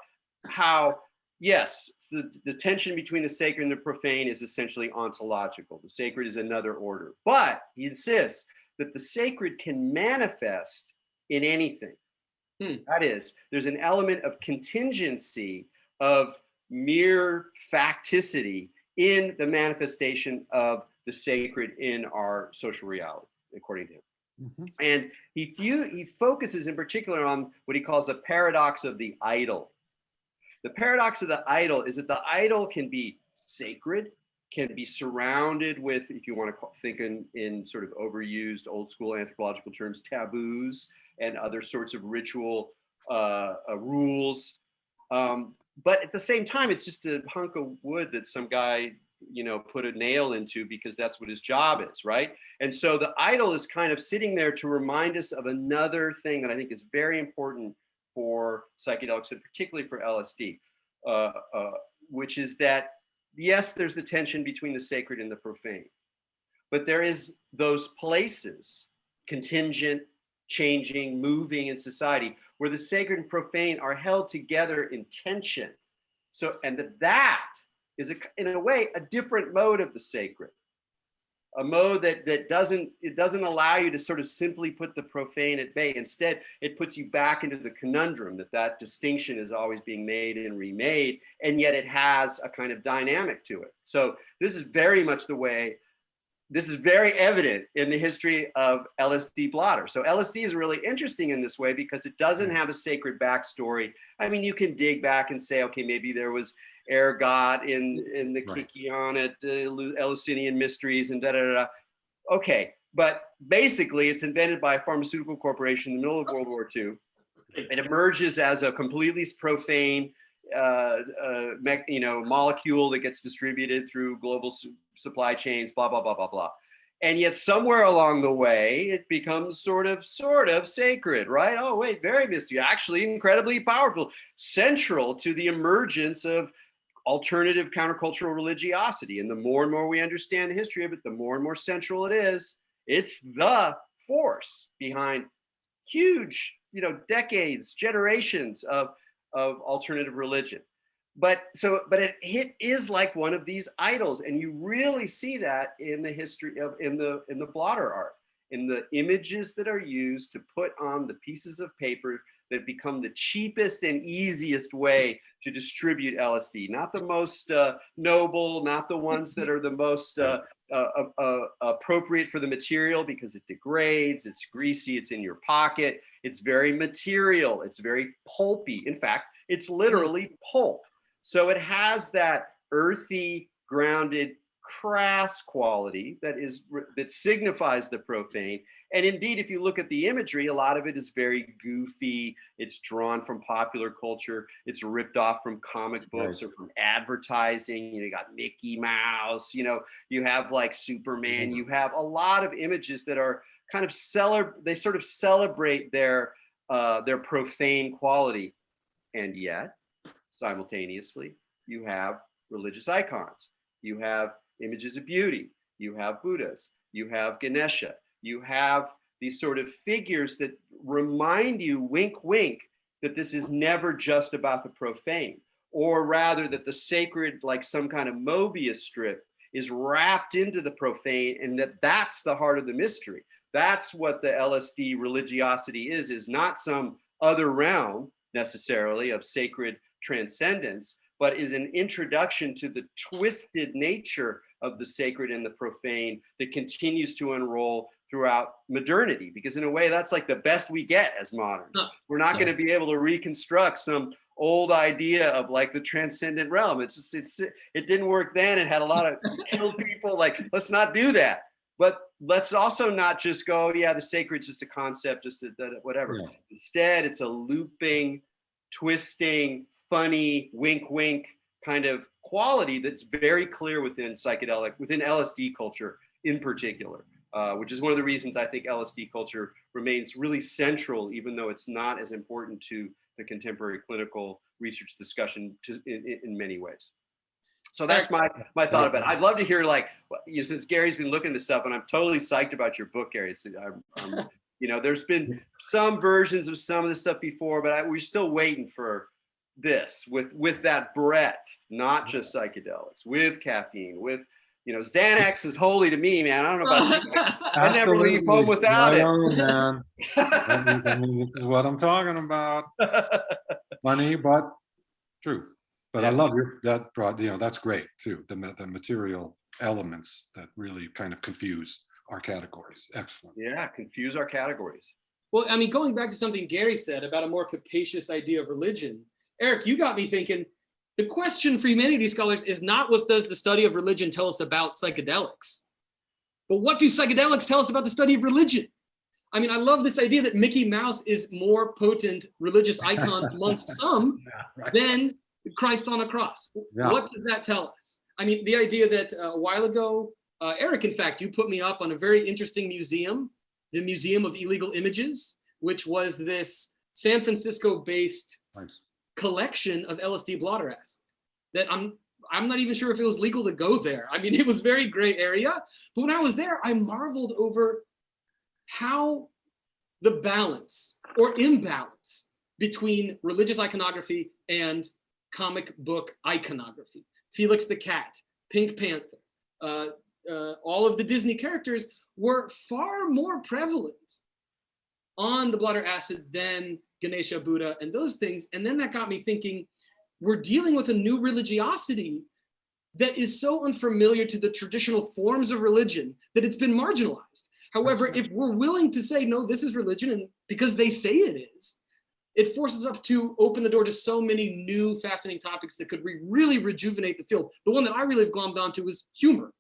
how, yes, the tension between the sacred and the profane is essentially ontological. The sacred is another order, but he insists that the sacred can manifest in anything. That is, there's an element of contingency, of mere facticity in the manifestation of the sacred in our social reality, according to him. Mhm. And he focuses in particular on what he calls the paradox of the idol. The paradox of the idol is that the idol can be sacred, can be surrounded with, if you want to think in sort of overused old school anthropological terms, taboos and other sorts of ritual rules. But at the same time, it's just a hunk of wood that some guy, put a nail into because that's what his job is, right? And so the idol is kind of sitting there to remind us of another thing that I think is very important for psychedelics, and particularly for LSD, which is that, yes, there's the tension between the sacred and the profane, but there is those places, contingent, changing, moving in society, where the sacred and profane are held together in tension. So, and that is, in a way, a different mode of the sacred, a mode that doesn't allow you to sort of simply put the profane at bay. Instead, it puts you back into the conundrum that distinction is always being made and remade, and yet it has a kind of dynamic to it. So this is very much the way. This is very evident in the history of LSD blotter. So LSD is really interesting in this way because it doesn't have a sacred backstory. I mean, you can dig back and say, okay, maybe there was ergot in the Kikiana, Eleusinian mysteries and da-da-da. Okay, but basically it's invented by a pharmaceutical corporation in the middle of World War II. It emerges as a completely profane molecule that gets distributed through global supply chains, blah, blah, blah, blah, blah. And yet somewhere along the way, it becomes sort of sacred, right? Oh, wait, very mysterious, actually incredibly powerful, central to the emergence of alternative countercultural religiosity. And the more and more we understand the history of it, the more and more central it is. It's the force behind huge, decades, generations of alternative religion. But it is like one of these idols, and you really see that in the history of in the blotter art, in the images that are used to put on the pieces of paper that become the cheapest and easiest way to distribute LSD. Not the most noble, not the ones that are the most appropriate for the material because it degrades, it's greasy, it's in your pocket, it's very material, it's very pulpy. In fact, it's literally pulp. So it has that earthy, grounded, crass quality that signifies the profane. And indeed, if you look at the imagery, a lot of it is very goofy. It's drawn from popular culture. It's ripped off from comic books or from advertising. You got Mickey Mouse, you have like Superman. You have a lot of images that are kind of they sort of celebrate their profane quality. And yet, simultaneously, you have religious icons. You have images of beauty. You have Buddhas. You have Ganesha. You have these sort of figures that remind you, wink, wink, that this is never just about the profane, or rather that the sacred, like some kind of Mobius strip, is wrapped into the profane, and that's the heart of the mystery. That's what the LSD religiosity is not some other realm necessarily of sacred transcendence, but is an introduction to the twisted nature of the sacred and the profane that continues to unroll throughout modernity. Because in a way, that's like the best we get as moderns. We're not going to be able to reconstruct some old idea of like the transcendent realm. It didn't work then. It had a lot of killed people. Like, let's not do that. But let's also not just go, the sacred's just a concept, just whatever. Yeah. Instead, it's a looping, twisting, funny, wink, wink kind of quality that's very clear within LSD culture in particular, which is one of the reasons I think LSD culture remains really central, even though it's not as important to the contemporary clinical research discussion in many ways. So that's my thought about it. I'd love to hear, since Gary's been looking at this stuff, and I'm totally psyched about your book, Gary. There's been some versions of some of this stuff before, but we're still waiting for this with that breadth, not just psychedelics, with caffeine, with Xanax is holy to me, man. I don't know about you. I never leave home without it. Man. This is what I'm talking about. Funny, but true. But I love that broad, that's great too. The material elements that really kind of confuse our categories. Excellent. Yeah, confuse our categories. Well, I mean, going back to something Gary said about a more capacious idea of religion, Erik, you got me thinking, the question for humanities scholars is not what does the study of religion tell us about psychedelics, but what do psychedelics tell us about the study of religion? I mean, I love this idea that Mickey Mouse is more potent religious icon amongst some than Christ on a cross. Yeah. What does that tell us? I mean, the idea that a while ago, Erik, in fact, you put me up on a very interesting museum, the Museum of Illegal Images, which was this San Francisco-based collection of LSD blotter acid that I'm not even sure if it was legal to go there. I mean, it was very gray area. But when I was there, I marveled over how the balance or imbalance between religious iconography and comic book iconography, Felix the Cat, Pink Panther, all of the Disney characters were far more prevalent on the blotter acid than Ganesha, Buddha, and those things. And then that got me thinking, we're dealing with a new religiosity that is so unfamiliar to the traditional forms of religion that it's been marginalized. However, if we're willing to say, no, this is religion, and because they say it is, it forces us to open the door to so many new fascinating topics that could really rejuvenate the field. The one that I really have glommed onto is humor.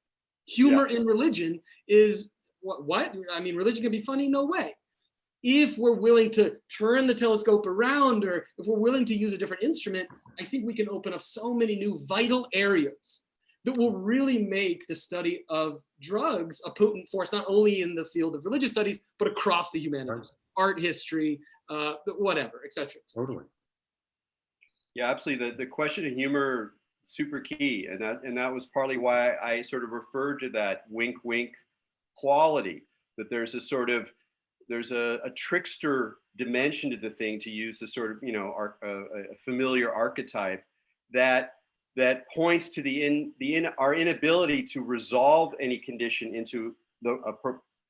Humor in religion is what? I mean, religion can be funny? No way. If we're willing to turn the telescope around, or if we're willing to use a different instrument, I think we can open up so many new vital areas that will really make the study of drugs a potent force, not only in the field of religious studies, but across the humanities, art history, whatever, et cetera. Totally. Yeah, absolutely. The question of humor, super key. And that was partly why I sort of referred to that wink, wink quality, that there's a trickster dimension to the thing, to use the sort of, a familiar archetype that points to our inability to resolve any condition into a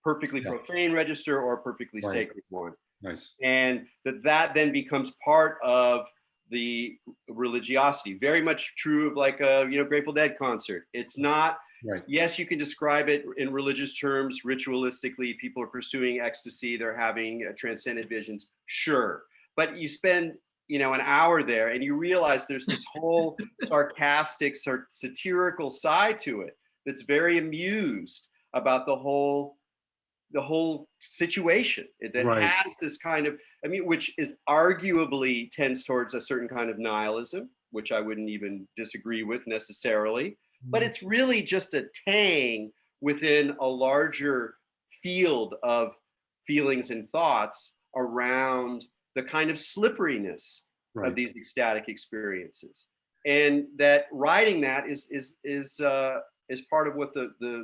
perfectly profane register or a perfectly sacred one. Nice. And that then becomes part of the religiosity. Very much true of like a Grateful Dead concert. It's not. Right. Yes, you can describe it in religious terms, ritualistically. People are pursuing ecstasy. They're having transcendent visions. Sure. But you spend, an hour there and you realize there's this whole sarcastic, satirical side to it that's very amused about the whole situation. That has this kind of, which is arguably tends towards a certain kind of nihilism, which I wouldn't even disagree with necessarily. But it's really just a tang within a larger field of feelings and thoughts around the kind of slipperiness of these ecstatic experiences, and that writing that is part of what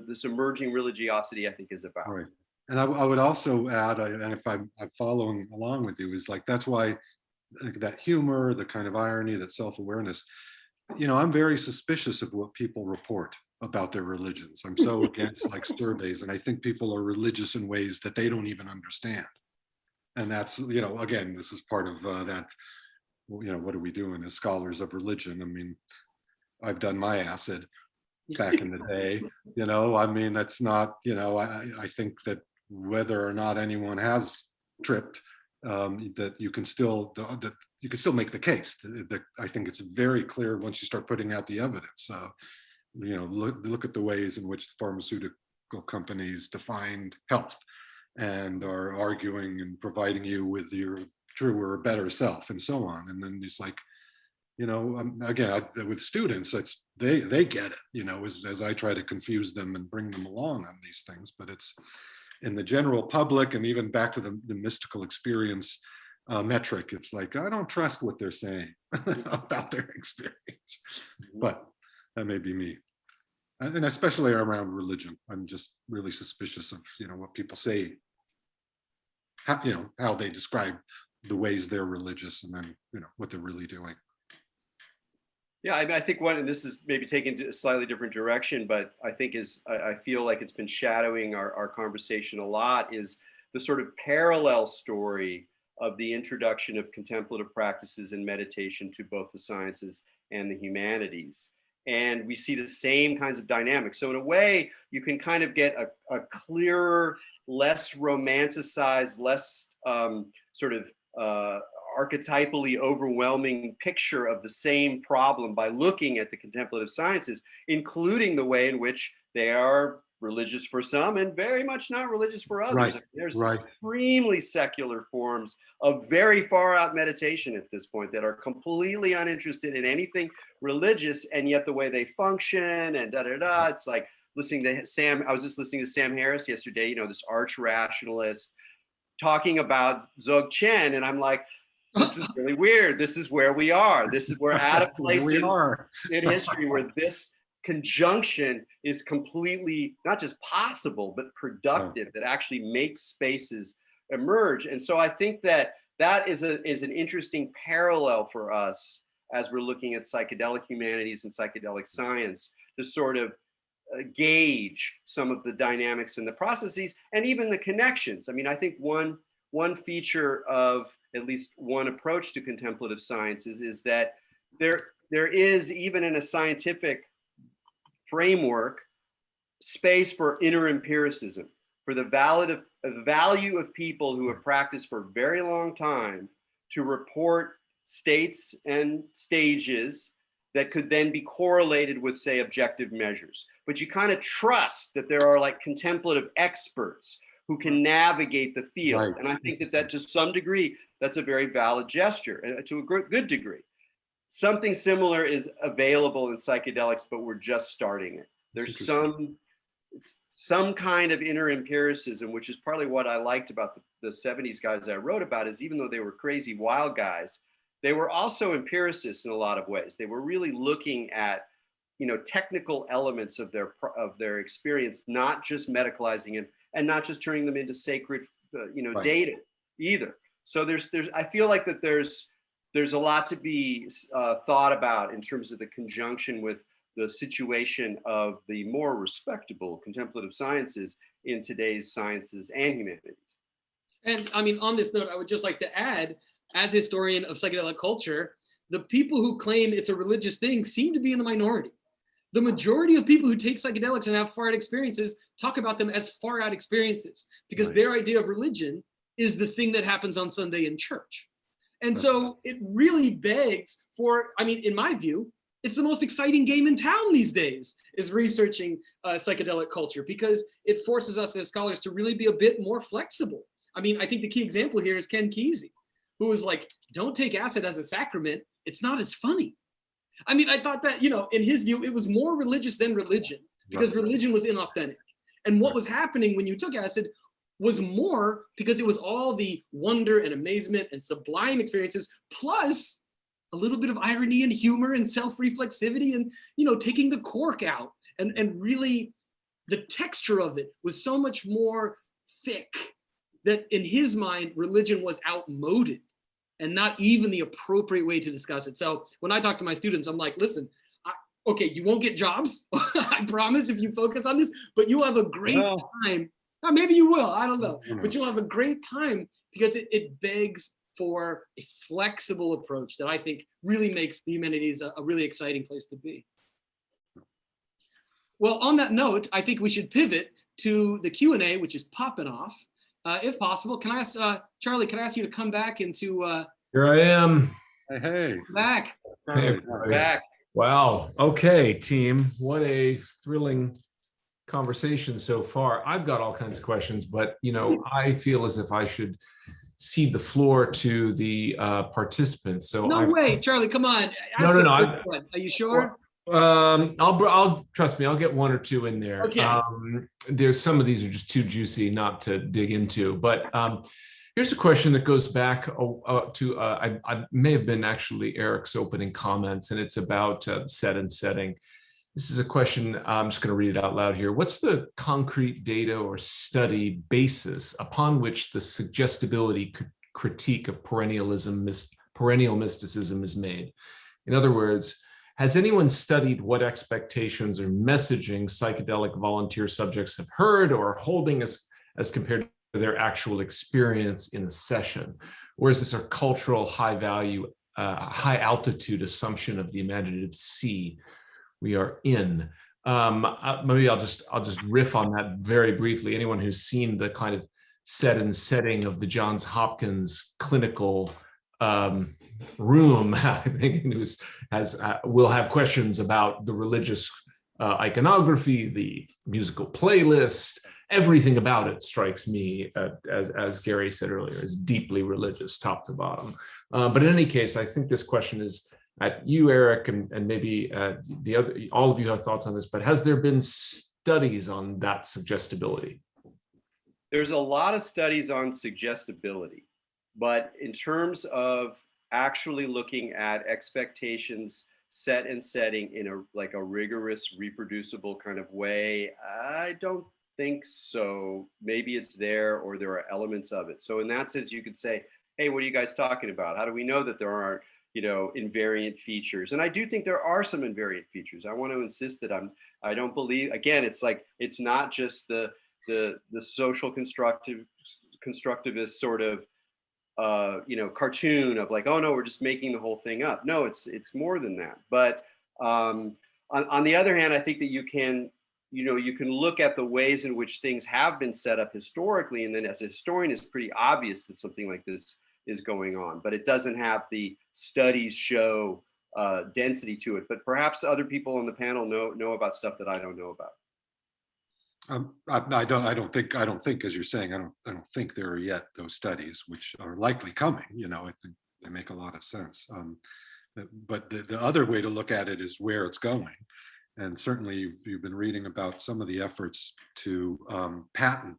this emerging religiosity, I think, is about. Right. And I would also add, and if I'm following along with you, is like that's why that humor, the kind of irony, that self-awareness. I'm very suspicious of what people report about their religions. I'm so against like surveys, and I think people are religious in ways that they don't even understand. And that's, again, this is part of that, what are we doing as scholars of religion? I mean, I've done my acid back in the day, that's not, I think that whether or not anyone has tripped, that you can still make the case. I think it's very clear once you start putting out the evidence. Look at the ways in which pharmaceutical companies defined health and are arguing and providing you with your truer, better self, and so on. And then it's like, again, with students, they get it. As I try to confuse them and bring them along on these things, but it's in the general public, and even back to the mystical experience metric, it's like, I don't trust what they're saying about their experience. But that may be me. And especially around religion, I'm just really suspicious of, what people say, how they describe the ways they're religious, and then, what they're really doing. Yeah, I think one, and this is maybe taken to a slightly different direction, but I think I feel like it's been shadowing our conversation a lot, is the sort of parallel story of the introduction of contemplative practices and meditation to both the sciences and the humanities. And we see the same kinds of dynamics. So in a way, you can kind of get a clearer, less romanticized, less sort of archetypally overwhelming picture of the same problem by looking at the contemplative sciences, including the way in which they are religious for some and very much not religious for others. Right. I mean, there's Right. extremely secular forms of very far out meditation at this point that are completely uninterested in anything religious, and yet the way they function and it's like listening to Sam. I was just listening to Sam Harris yesterday, you know, this arch rationalist talking about Dzogchen, and I'm like, this is really weird. This is where we are. We're at a place in history where this conjunction is completely not just possible, but productive, that actually makes spaces emerge. And so I think that is an interesting parallel for us as we're looking at psychedelic humanities and psychedelic science to sort of gauge some of the dynamics and the processes and even the connections. I mean, I think one feature of at least one approach to contemplative sciences is that there is, even in a scientific framework, space for inner empiricism, for the value of people who have practiced for a very long time to report states and stages that could then be correlated with, say, objective measures. But you kind of trust that there are like contemplative experts who can navigate the field. Right. And I think that to some degree, that's a very valid gesture, and to a good degree. Something similar is available in psychedelics, but we're just starting it. There's some kind of inner empiricism, which is partly what I liked about the 70s guys I wrote about, is even though they were crazy wild guys, they were also empiricists in a lot of ways. They were really looking at, you know, technical elements of their experience, not just medicalizing it and not just turning them into sacred, right. data either. So I feel like that there's a lot to be thought about in terms of the conjunction with the situation of the more respectable contemplative sciences in today's sciences and humanities. And I mean, on this note, I would just like to add, as historian of psychedelic culture, the people who claim it's a religious thing seem to be in the minority. The majority of people who take psychedelics and have far out experiences talk about them as far out experiences, because right. their idea of religion is the thing that happens on Sunday in church. And so it really begs for, I mean, in my view, it's the most exciting game in town these days, is researching psychedelic culture, because it forces us as scholars to really be a bit more flexible. I mean, I think the key example here is Ken Kesey, who was like, don't take acid as a sacrament. It's not as funny. I mean, I thought that, you know, in his view, it was more religious than religion, because religion was inauthentic. And what was happening when you took acid was more because it was all the wonder and amazement and sublime experiences, plus a little bit of irony and humor and self-reflexivity and, you know, taking the cork out. And really, the texture of it was so much more thick that in his mind, religion was outmoded and not even the appropriate way to discuss it. So when I talk to my students, I'm like, listen, okay, you won't get jobs, I promise, if you focus on this, but you'll have a great time. Now, maybe you will, I don't know, but you'll have a great time, because it begs for a flexible approach that I think really makes the humanities a really exciting place to be. Well, on that note, I think we should pivot to the Q&A, which is popping off. If possible, can I ask, Charlie, can I ask you to come back into... Here I am. Hey. Back. Hey, back. Wow. Okay, team. What a thrilling conversation so far. I've got all kinds of questions, but, you know, I feel as if I should cede the floor to the participants. So no way, Charlie, come on. No. Are you sure? I'll trust me. I'll get one or two in there. Okay. There's some of these are just too juicy not to dig into. But here's a question that goes back to I may have been actually Erik's opening comments, and it's about set and setting. This is a question. I'm just going to read it out loud here. What's the concrete data or study basis upon which the suggestibility critique of perennial mysticism is made? In other words, has anyone studied what expectations or messaging psychedelic volunteer subjects have heard or are holding as compared to their actual experience in the session? Or is this a cultural high value high altitude assumption of the imaginative sea we are in. Maybe I'll just riff on that very briefly. Anyone who's seen the kind of set and setting of the Johns Hopkins clinical room, I think, will have questions about the religious iconography, the musical playlist. Everything about it strikes me, as Gary said earlier, as deeply religious, top to bottom. But in any case, I think this question is at you, Erik, and maybe all of you have thoughts on this. But has there been studies on that suggestibility? There's a lot of studies on suggestibility, but in terms of actually looking at expectations set and setting in a rigorous, reproducible kind of way, I don't think so. Maybe it's there, or there are elements of it. So in that sense, you could say, hey, what are you guys talking about? How do we know that there aren't, invariant features? And I do think there are some invariant features. I want to insist that I don't believe, again, it's not just the social constructivist sort of cartoon of like, oh no, we're just making the whole thing up. No, it's more than that. But on the other hand, I think that you can look at the ways in which things have been set up historically, and then as a historian, it's pretty obvious that something like this is going on, but it doesn't have the studies show density to it. But perhaps other people on the panel know about stuff that I don't know about. I don't think, as you're saying, I don't think there are yet those studies, which are likely coming. I think they make a lot of sense. But the other way to look at it is where it's going. And certainly you've been reading about some of the efforts to patent,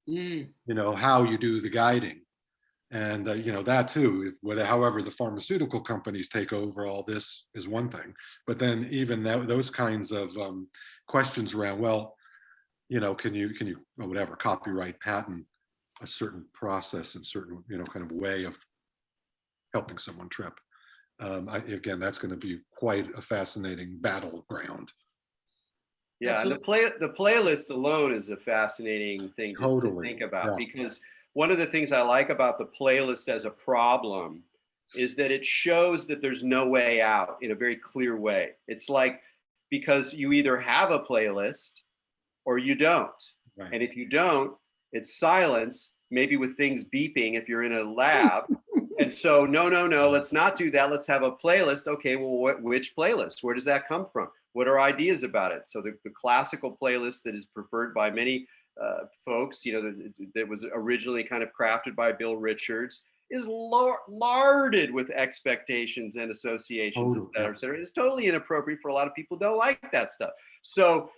how you do the guiding. And, that too, however the pharmaceutical companies take over all this is one thing. But then even those kinds of questions around, well, can you or whatever, copyright, patent a certain process and certain, kind of way of helping someone trip. Again, that's going to be quite a fascinating battleground. Yeah, and the playlist alone is a fascinating thing to think about, because one of the things I like about the playlist as a problem is that it shows that there's no way out in a very clear way. It's like, because you either have a playlist or you don't. Right. And if you don't, it's silence, maybe with things beeping if you're in a lab. And so, no, let's not do that. Let's have a playlist. Okay, well, which playlist? Where does that come from? What are ideas about it? So the classical playlist that is preferred by many folks, that was originally kind of crafted by Bill Richards, is larded with expectations and associations, et cetera. It's totally inappropriate for a lot of people who don't like that stuff. So,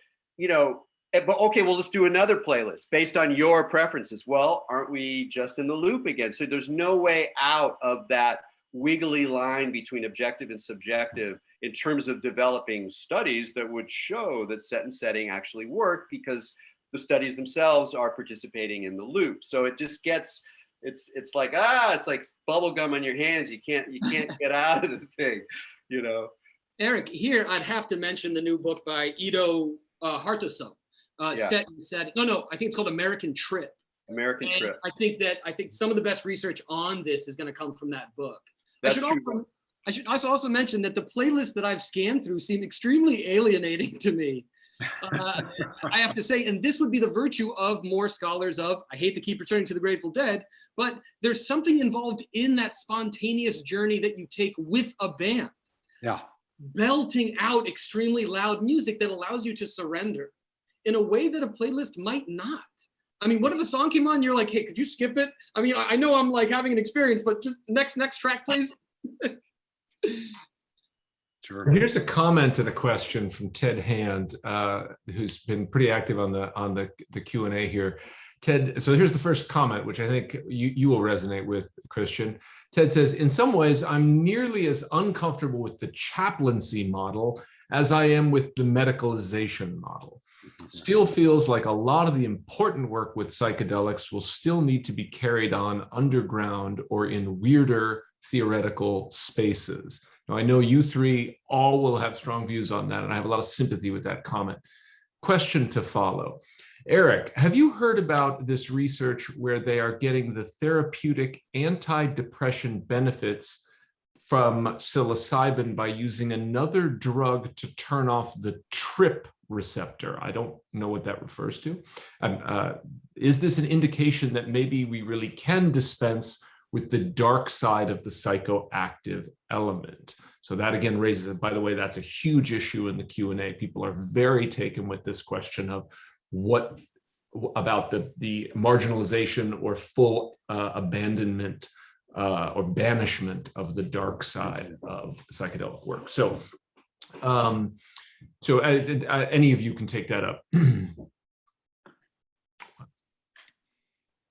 but okay, well, let's do another playlist based on your preferences. Well, aren't we just in the loop again? So there's no way out of that wiggly line between objective and subjective in terms of developing studies that would show that set and setting actually work, because the studies themselves are participating in the loop. So it just gets, it's like bubble gum on your hands. You can't get out of the thing, Erik, here I'd have to mention the new book by Ido Hartoso. Set and setting. No, I think it's called American Trip. Trip. I think some of the best research on this is going to come from that book. I should also mention that the playlists that I've scanned through seem extremely alienating to me. I have to say, and this would be the virtue of more scholars of, I hate to keep returning to the Grateful Dead, but there's something involved in that spontaneous journey that you take with a band. Yeah. Belting out extremely loud music that allows you to surrender in a way that a playlist might not. I mean, what if a song came on, you're like, hey, could you skip it? I mean, I know I'm like having an experience, but just next track, please. Sure. Here's a comment and a question from Ted Hand, who's been pretty active on the Q&A here. Ted, so here's the first comment, which I think you will resonate with, Christian. Ted says, in some ways, I'm nearly as uncomfortable with the chaplaincy model as I am with the medicalization model. Still feels like a lot of the important work with psychedelics will still need to be carried on underground or in weirder theoretical spaces. Now, I know you three all will have strong views on that, and I have a lot of sympathy with that comment. Question to follow. Erik, have you heard about this research where they are getting the therapeutic anti-depression benefits from psilocybin by using another drug to turn off the trip receptor. I don't know what that refers to. Is this an indication that maybe we really can dispense with the dark side of the psychoactive element? So that again raises, by the way, that's a huge issue in the Q&A. People are very taken with this question of what about the marginalization or full abandonment or banishment of the dark side of psychedelic work. So, any of you can take that up.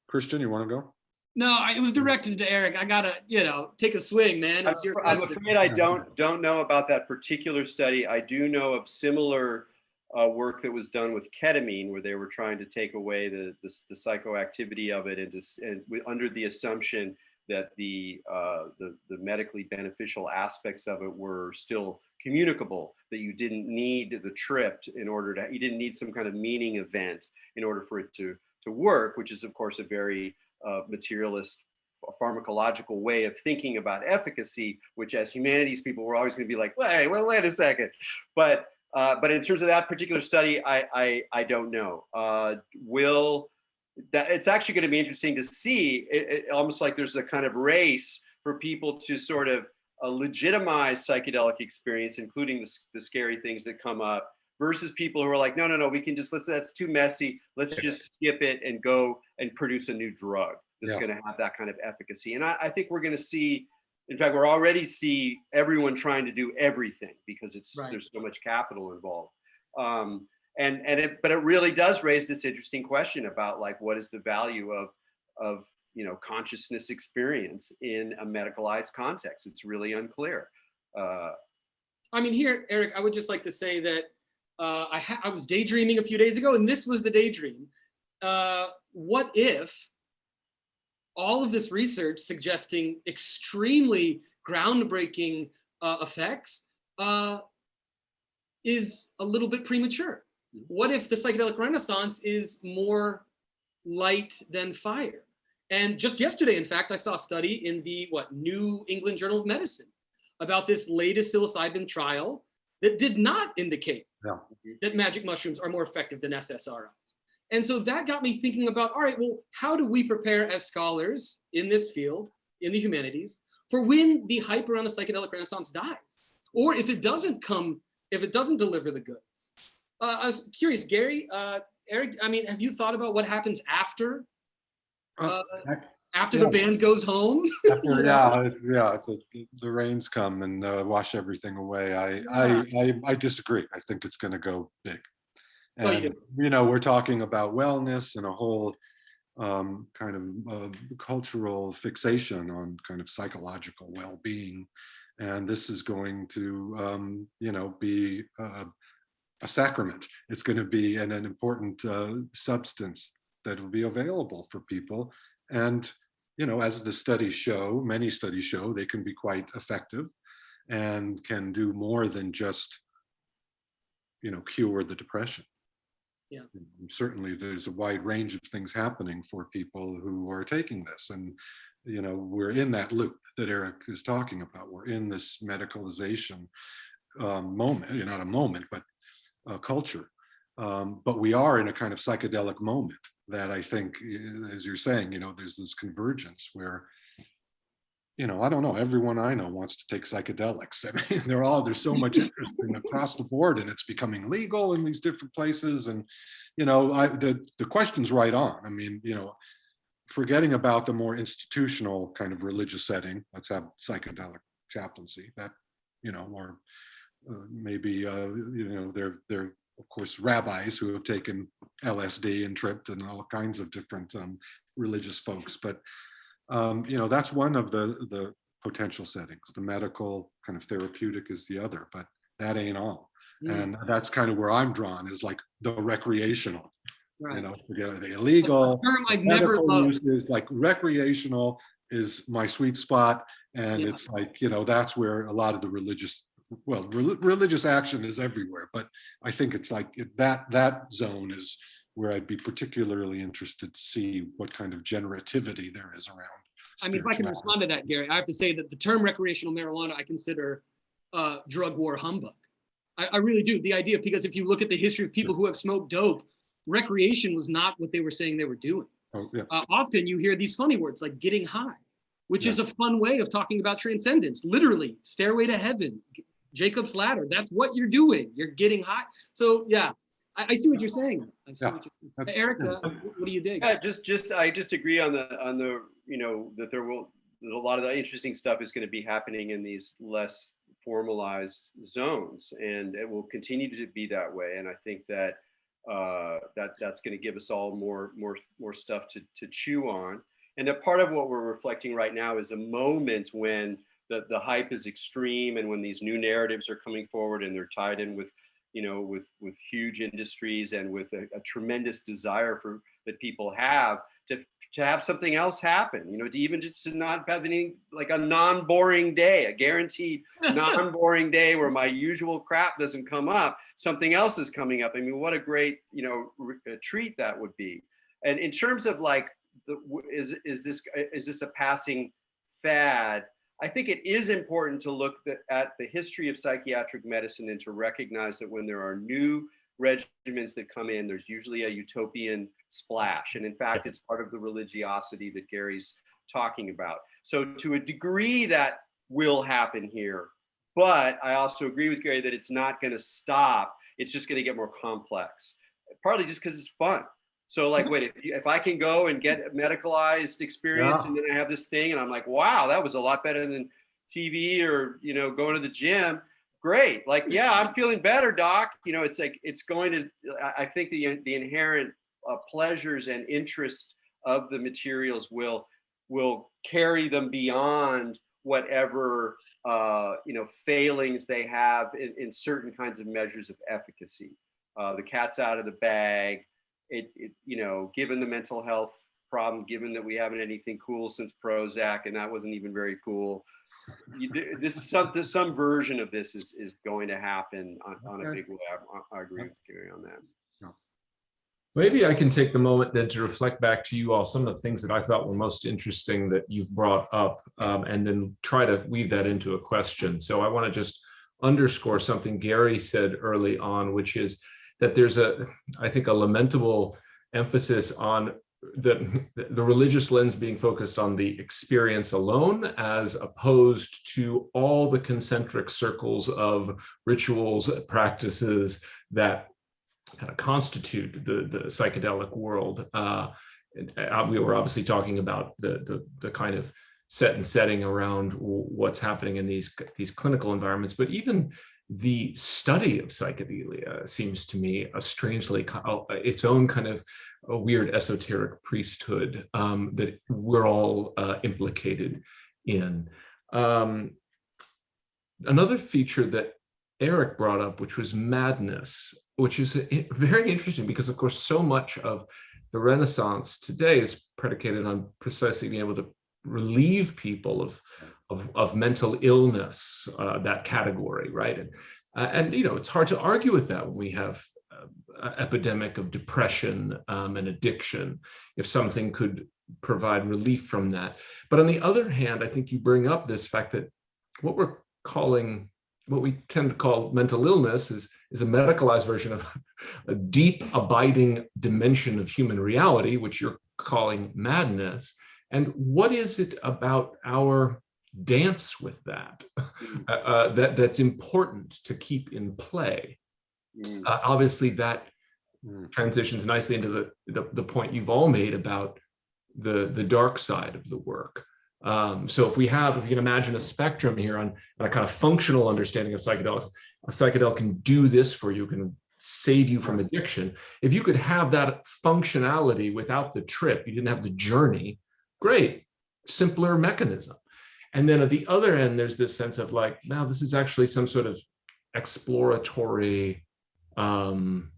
Christian, you want to go? No, it was directed to Erik. I gotta, take a swing, man. It's your I'm question. afraid I don't know about that particular study. I do know of similar work that was done with ketamine, where they were trying to take away the psychoactivity of it, and under the assumption that the medically beneficial aspects of it were still communicable, that you didn't need the trip you didn't need some kind of meaning event in order for it to work, which is of course a very materialist pharmacological way of thinking about efficacy, which as humanities people we're always going to be like, wait a second. But in terms of that particular study, I don't know. It's actually going to be interesting to see. It almost like there's a kind of race for people to sort of legitimize psychedelic experience, including the scary things that come up, versus people who are like, no, we can that's too messy. Let's just skip it and go and produce a new drug that's going to have that kind of efficacy. And I think we're going to see, in fact, we're already see everyone trying to do everything because there's so much capital involved. But it really does raise this interesting question about like, what is the value of consciousness experience in a medicalized context? It's really unclear. Here, Erik, I would just like to say that I was daydreaming a few days ago, and this was the daydream. What if all of this research suggesting extremely groundbreaking effects is a little bit premature? What if the psychedelic renaissance is more light than fire? And just yesterday, in fact, I saw a study in the New England Journal of Medicine about this latest psilocybin trial that did not indicate that magic mushrooms are more effective than SSRIs. And so that got me thinking about, all right, well, how do we prepare as scholars in this field, in the humanities, for when the hype around the psychedelic renaissance dies? Or if it doesn't deliver the goods? I was curious, Gary, Erik, have you thought about what happens after the band goes home? The rains come and wash everything away. I disagree. I think it's going to go big. And we're talking about wellness and a whole kind of cultural fixation on kind of psychological well-being, and this is going to be a sacrament. It's going to be an important substance that will be available for people. And as the studies show, many studies show, they can be quite effective and can do more than just cure the depression. Yeah. Certainly there's a wide range of things happening for people who are taking this, and we're in that loop that Erik is talking about. We're in this medicalization moment, not a moment, but culture. But we are in a kind of psychedelic moment that I think, as you're saying, there's this convergence where, I don't know, everyone I know wants to take psychedelics. I mean, there's so much interest across the board, and it's becoming legal in these different places. And, the question's right on. I mean, forgetting about the more institutional kind of religious setting, let's have psychedelic chaplaincy, that, or maybe, they're of course rabbis who have taken LSD and tripped, and all kinds of different religious folks. But that's one of the potential settings. The medical kind of therapeutic is the other, but that ain't all. And that's kind of where I'm drawn, is like the recreational. Right. Forget the illegal. The term I've never loved. Is like recreational is my sweet spot, and it's like that's where a lot of the religious action is everywhere. But I think it's like that zone is where I'd be particularly interested to see what kind of generativity there is around I mean, if I can respond to that, Gary, I have to say that the term recreational marijuana I consider drug war humbug. I really do. The idea, because if you look at the history of people who have smoked dope, recreation was not what they were saying they were doing. Oh, yeah. Often you hear these funny words like getting high, which is a fun way of talking about transcendence. Literally, stairway to heaven, Jacob's ladder. That's what you're doing. You're getting high. So yeah, I see what you're saying. Erik, what do you think? Yeah, I just agree on the that that a lot of the interesting stuff is going to be happening in these less formalized zones, and it will continue to be that way. And I think that that's going to give us all more stuff to chew on. And that part of what we're reflecting right now is a moment when the hype is extreme, and when these new narratives are coming forward, and they're tied in with with huge industries, and with a tremendous desire that people have to have something else happen, to even just to not have any, like a non-boring day, a guaranteed non-boring day where my usual crap doesn't come up, something else is coming up. I mean, what a great, treat that would be. And in terms of like, is this a passing fad? I think it is important to look at the history of psychiatric medicine, and to recognize that when there are new regimens that come in, there's usually a utopian splash. And in fact, it's part of the religiosity that Gary's talking about. So to a degree that will happen here, but I also agree with Gary that it's not going to stop. It's just going to get more complex, partly just because it's fun. So like, wait, if I can go and get a medicalized experience, and then I have this thing and I'm like, wow, that was a lot better than TV or, going to the gym. Great. Like, yeah, I'm feeling better, doc. It's like, it's going to, I think the inherent pleasures and interest of the materials will carry them beyond whatever, failings they have in certain kinds of measures of efficacy. The cat's out of the bag. Given the mental health problem, given that we haven't had anything cool since Prozac, and that wasn't even very cool. Some version of this is going to happen on a big way. I agree with Gary on that. Maybe I can take the moment then to reflect back to you all some of the things that I thought were most interesting that you've brought up, and then try to weave that into a question. So I want to just underscore something Gary said early on, which is that there's I think a lamentable emphasis on the religious lens being focused on the experience alone, as opposed to all the concentric circles of rituals, practices that kind of constitute the psychedelic world. We were obviously talking about the kind of set and setting around what's happening in these clinical environments, but even the study of psychedelia seems to me a strangely its own kind of a weird esoteric priesthood that we're all implicated in. Another feature that Erik brought up, which was madness, which is very interesting because, of course, so much of the Renaissance today is predicated on precisely being able to relieve people of mental illness, that category, right? And it's hard to argue with that when we have an epidemic of depression and addiction, if something could provide relief from that. But on the other hand, I think you bring up this fact that what we tend to call mental illness is a medicalized version of a deep, abiding dimension of human reality, which you're calling madness. And what is it about our dance with that that's important to keep in play? Obviously, that transitions nicely into the point you've all made about the dark side of the work. So if you can imagine a spectrum here on a kind of functional understanding of psychedelics, a psychedelic can do this for you, can save you from addiction. If you could have that functionality without the trip, you didn't have the journey, great, simpler mechanism. And then at the other end, there's this sense of like, now this is actually some sort of exploratory, some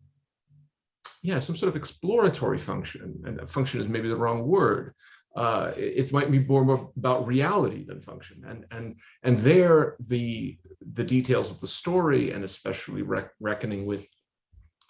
sort of exploratory function. And function is maybe the wrong word. It might be more about reality than function. And there, the details of the story, and especially reckoning with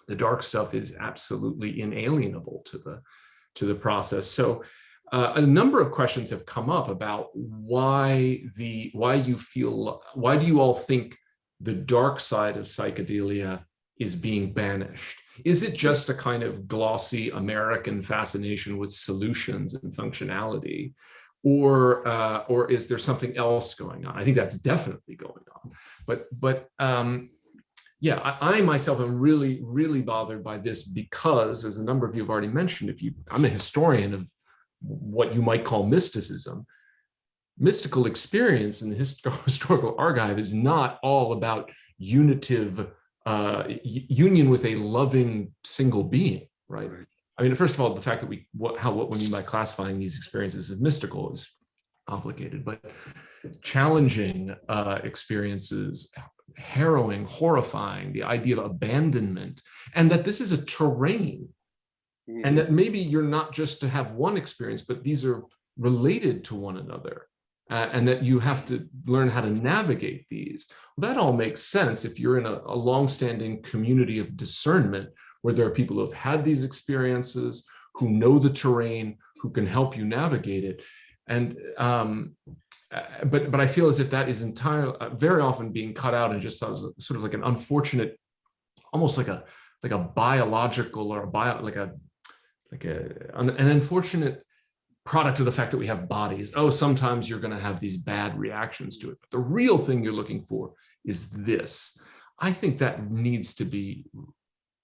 the dark stuff, is absolutely inalienable to the process. So a number of questions have come up about why do you all think the dark side of psychedelia is being banished? Is it just a kind of glossy American fascination with solutions and functionality, or is there something else going on? I think that's definitely going on, but yeah, I myself am really, really bothered by this because, as a number of you have already mentioned, I'm a historian of what you might call mysticism. Mystical experience in the historical archive is not all about union with a loving single being, right? I mean, first of all, the fact that what we mean by classifying these experiences as mystical is complicated, but challenging experiences, harrowing, horrifying, the idea of abandonment, and that this is a terrain, and that maybe you're not just to have one experience, but these are related to one another, and that you have to learn how to navigate these. Well, that all makes sense if you're in a longstanding community of discernment where there are people who have had these experiences, who know the terrain, who can help you navigate it. And but I feel as if that is very often being cut out and just sort of like an unfortunate, almost like a biological or an unfortunate product of the fact that we have bodies. Oh, sometimes you're going to have these bad reactions to it, but the real thing you're looking for is this. I think that needs to be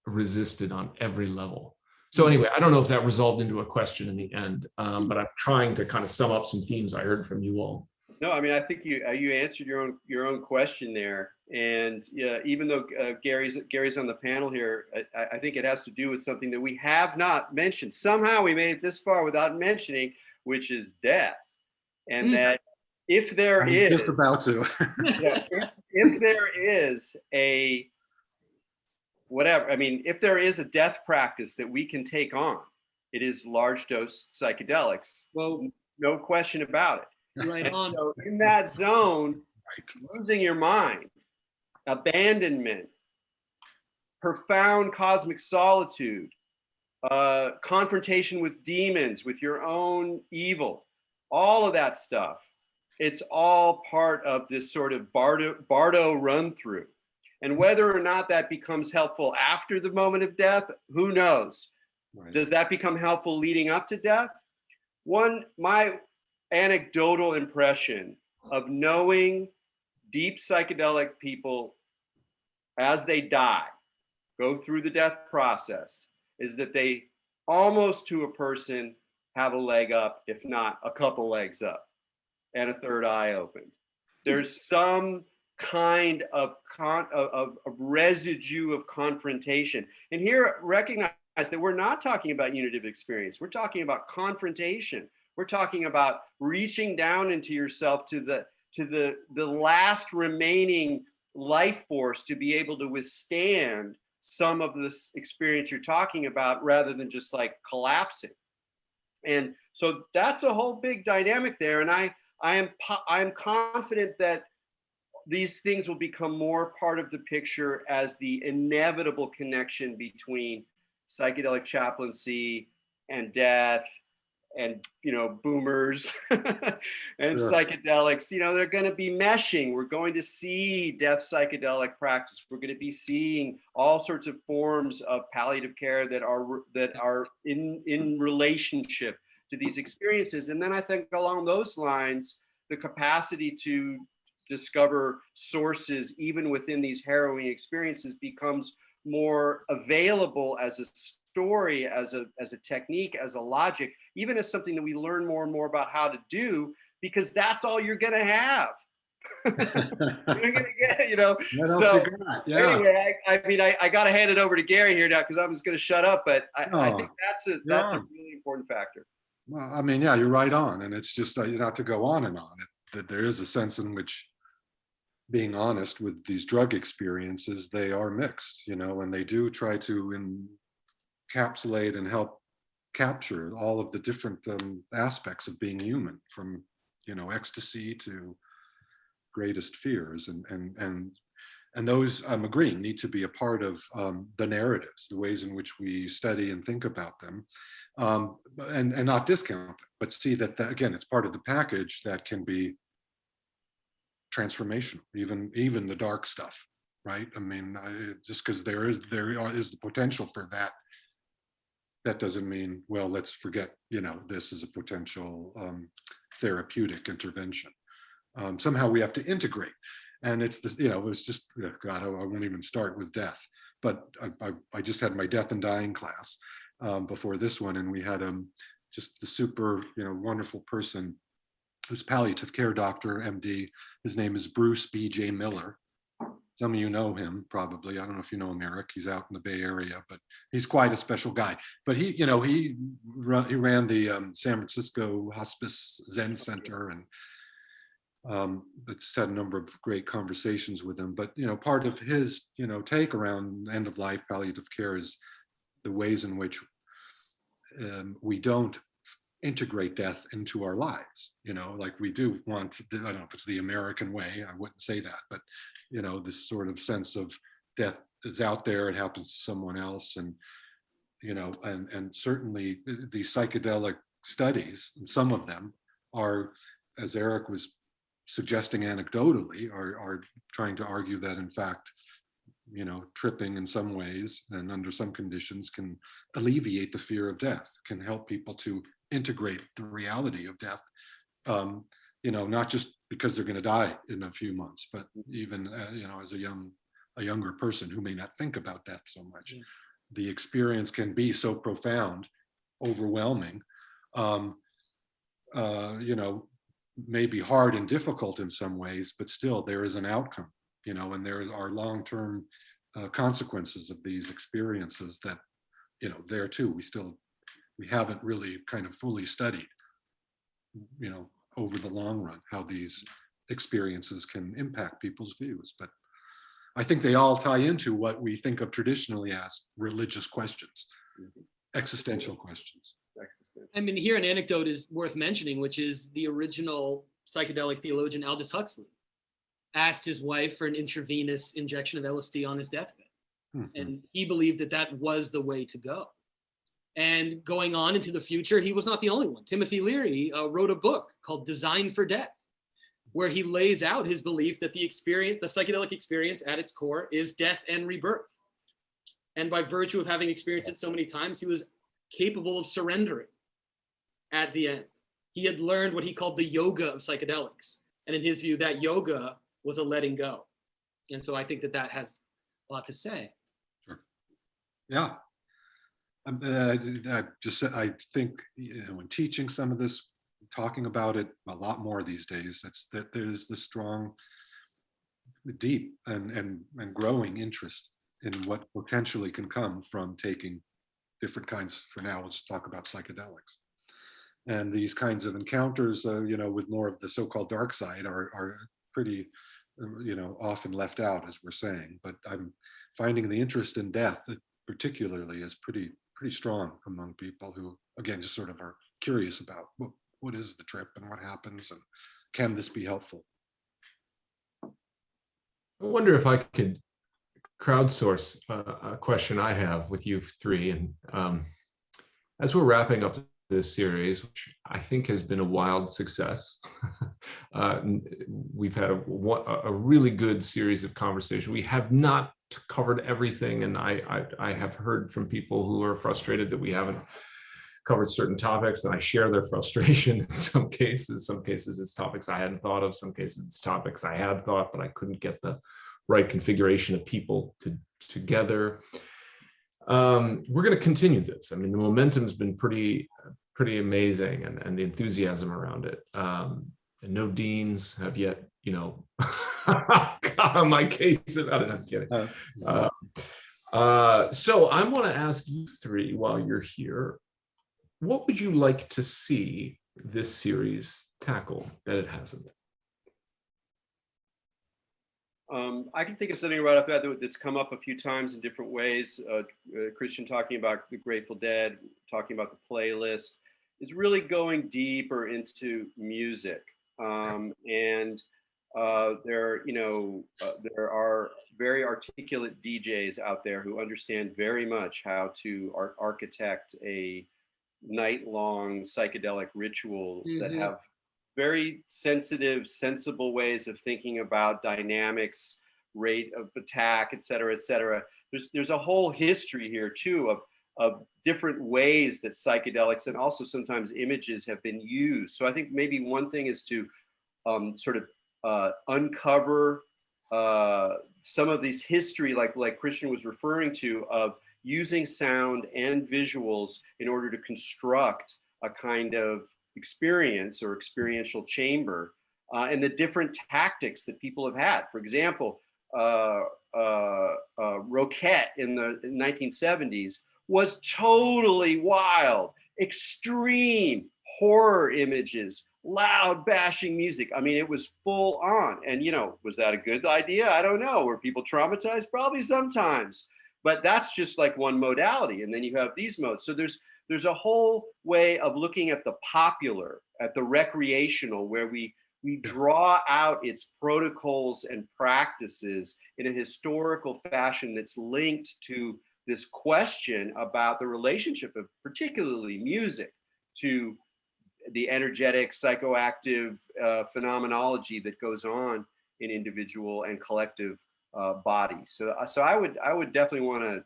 resisted on every level. So anyway, I don't know if that resolved into a question in the end, but I'm trying to kind of sum up some themes I heard from you all. No, I mean, I think you answered your own question there, and yeah, even though Gary's on the panel here, I think it has to do with something that we have not mentioned. Somehow we made it this far without mentioning, which is death, and that if there is just about to, if there is a whatever, I mean, if there is a death practice that we can take on, it is large dose psychedelics. Well, no question about it. Right on. So in that zone, losing your mind, abandonment, profound cosmic solitude, confrontation with demons, with your own evil, all of that stuff, it's all part of this sort of Bardo run through. And whether or not that becomes helpful after the moment of death, who knows? Right. Does that become helpful leading up to death? My anecdotal impression of knowing deep psychedelic people as they die, go through the death process, is that they almost to a person have a leg up, if not a couple legs up, and a third eye open. There's some kind of residue of confrontation. And here, recognize that we're not talking about unitive experience. We're talking about confrontation. We're talking about reaching down into yourself to the last remaining life force to be able to withstand some of this experience you're talking about, rather than just like collapsing. And so that's a whole big dynamic there. And I am confident that these things will become more part of the picture as the inevitable connection between psychedelic chaplaincy and death, and boomers and psychedelics. They're going to be meshing. We're going to see death psychedelic practice. We're going to be seeing all sorts of forms of palliative care that are in relationship to these experiences. And then I think along those lines, the capacity to discover sources even within these harrowing experiences becomes more available as a story, as a technique, as a logic, even as something that we learn more and more about how to do, because that's all you're going to have. You're going to get, So anyway, I got to hand it over to Gary here now, because I was going to shut up, but I think that's a really important factor. Well, I mean, yeah, you're right on. And it's just not to go on and on, that there is a sense in which, being honest with these drug experiences, they are mixed, and they do try to encapsulate and help capture all of the different aspects of being human, from ecstasy to greatest fears, and And those, I'm agreeing, need to be a part of the narratives, the ways in which we study and think about them, and not discount them, but see that, again, it's part of the package that can be transformational, even the dark stuff, right? I mean, just because there is the potential for that, that doesn't mean, well, let's forget, this is a potential therapeutic intervention. Somehow we have to integrate. And it's this, it's just, God, I won't even start with death. But I just had my death and dying class before this one, and we had just the super, wonderful person who's a palliative care doctor, MD. His name is Bruce B.J. Miller. Some of you know him probably. I don't know if you know him, Erik. He's out in the Bay Area, but he's quite a special guy. But he ran the San Francisco Hospice Zen Center, and it's had a number of great conversations with him. But part of his take around end of life palliative care is the ways in which we don't integrate death into our lives. Like we do want, I don't know if it's the American way, I wouldn't say that, but this sort of sense of death is out there, it happens to someone else, and and certainly the psychedelic studies, and some of them are, as Erik was suggesting anecdotally, are trying to argue that in fact, tripping in some ways and under some conditions can alleviate the fear of death, can help people to integrate the reality of death, not just because they're going to die in a few months, but even as a younger person who may not think about death so much. The experience can be so profound, overwhelming, may be hard and difficult in some ways, but still there is an outcome, and there are long-term consequences of these experiences that, there too, we haven't really kind of fully studied, over the long run, how these experiences can impact people's views. But I think they all tie into what we think of traditionally as religious questions, existential questions. I mean, here an anecdote is worth mentioning, which is the original psychedelic theologian Aldous Huxley asked his wife for an intravenous injection of LSD on his deathbed. And he believed that was the way to go. And going on into the future, he was not the only one. Timothy Leary wrote a book called Design for Death, where he lays out his belief that the psychedelic experience at its core is death and rebirth. And by virtue of having experienced it so many times, he was capable of surrendering at the end. He had learned what he called the yoga of psychedelics. And in his view, that yoga was a letting go. And so I think that has a lot to say. Sure. Yeah. I think, when teaching some of this, talking about it a lot more these days, that there's this strong, deep and growing interest in what potentially can come from taking different kinds. For now, let's talk about psychedelics. And these kinds of encounters, with more of the so-called dark side are pretty, often left out, as we're saying. But I'm finding the interest in death, particularly, is pretty strong among people who, again, just sort of are curious about what is the trip and what happens, and can this be helpful? I wonder if I could crowdsource a question I have with you three. And as we're wrapping up this series, which I think has been a wild success, we've had a really good series of conversations. We have not covered everything, and I have heard from people who are frustrated that we haven't covered certain topics, and I share their frustration in some cases. Some cases it's topics I hadn't thought of, some cases it's topics I had thought, but I couldn't get the right configuration of people together. We're going to continue this. I mean, the momentum's been pretty amazing, and the enthusiasm around it. And no deans have yet, got on my case about it. I'm kidding. So I want to ask you three, while you're here, what would you like to see this series tackle that it hasn't? I can think of something right off the bat that's come up a few times in different ways. Christian talking about the Grateful Dead, talking about the playlist. It's really going deeper into music. And There are very articulate DJs out there who understand very much how to architect a night-long psychedelic ritual that have very sensitive, sensible ways of thinking about dynamics, rate of attack, et cetera, et cetera. There's a whole history here too of different ways that psychedelics and also sometimes images have been used. So I think maybe one thing is to sort of uncover some of these history, like Christian was referring to, of using sound and visuals in order to construct a kind of experience or experiential chamber, and the different tactics that people have had. For example, Roquette in the 1970s was totally wild, extreme horror images, loud bashing music. I mean, it was full on. And, was that a good idea? I don't know. Were people traumatized? Probably sometimes. But that's just like one modality. And then you have these modes. So there's a whole way of looking at the popular, at the recreational, where we draw out its protocols and practices in a historical fashion that's linked to this question about the relationship of particularly music to the energetic, psychoactive phenomenology that goes on in individual and collective bodies. So I would definitely want to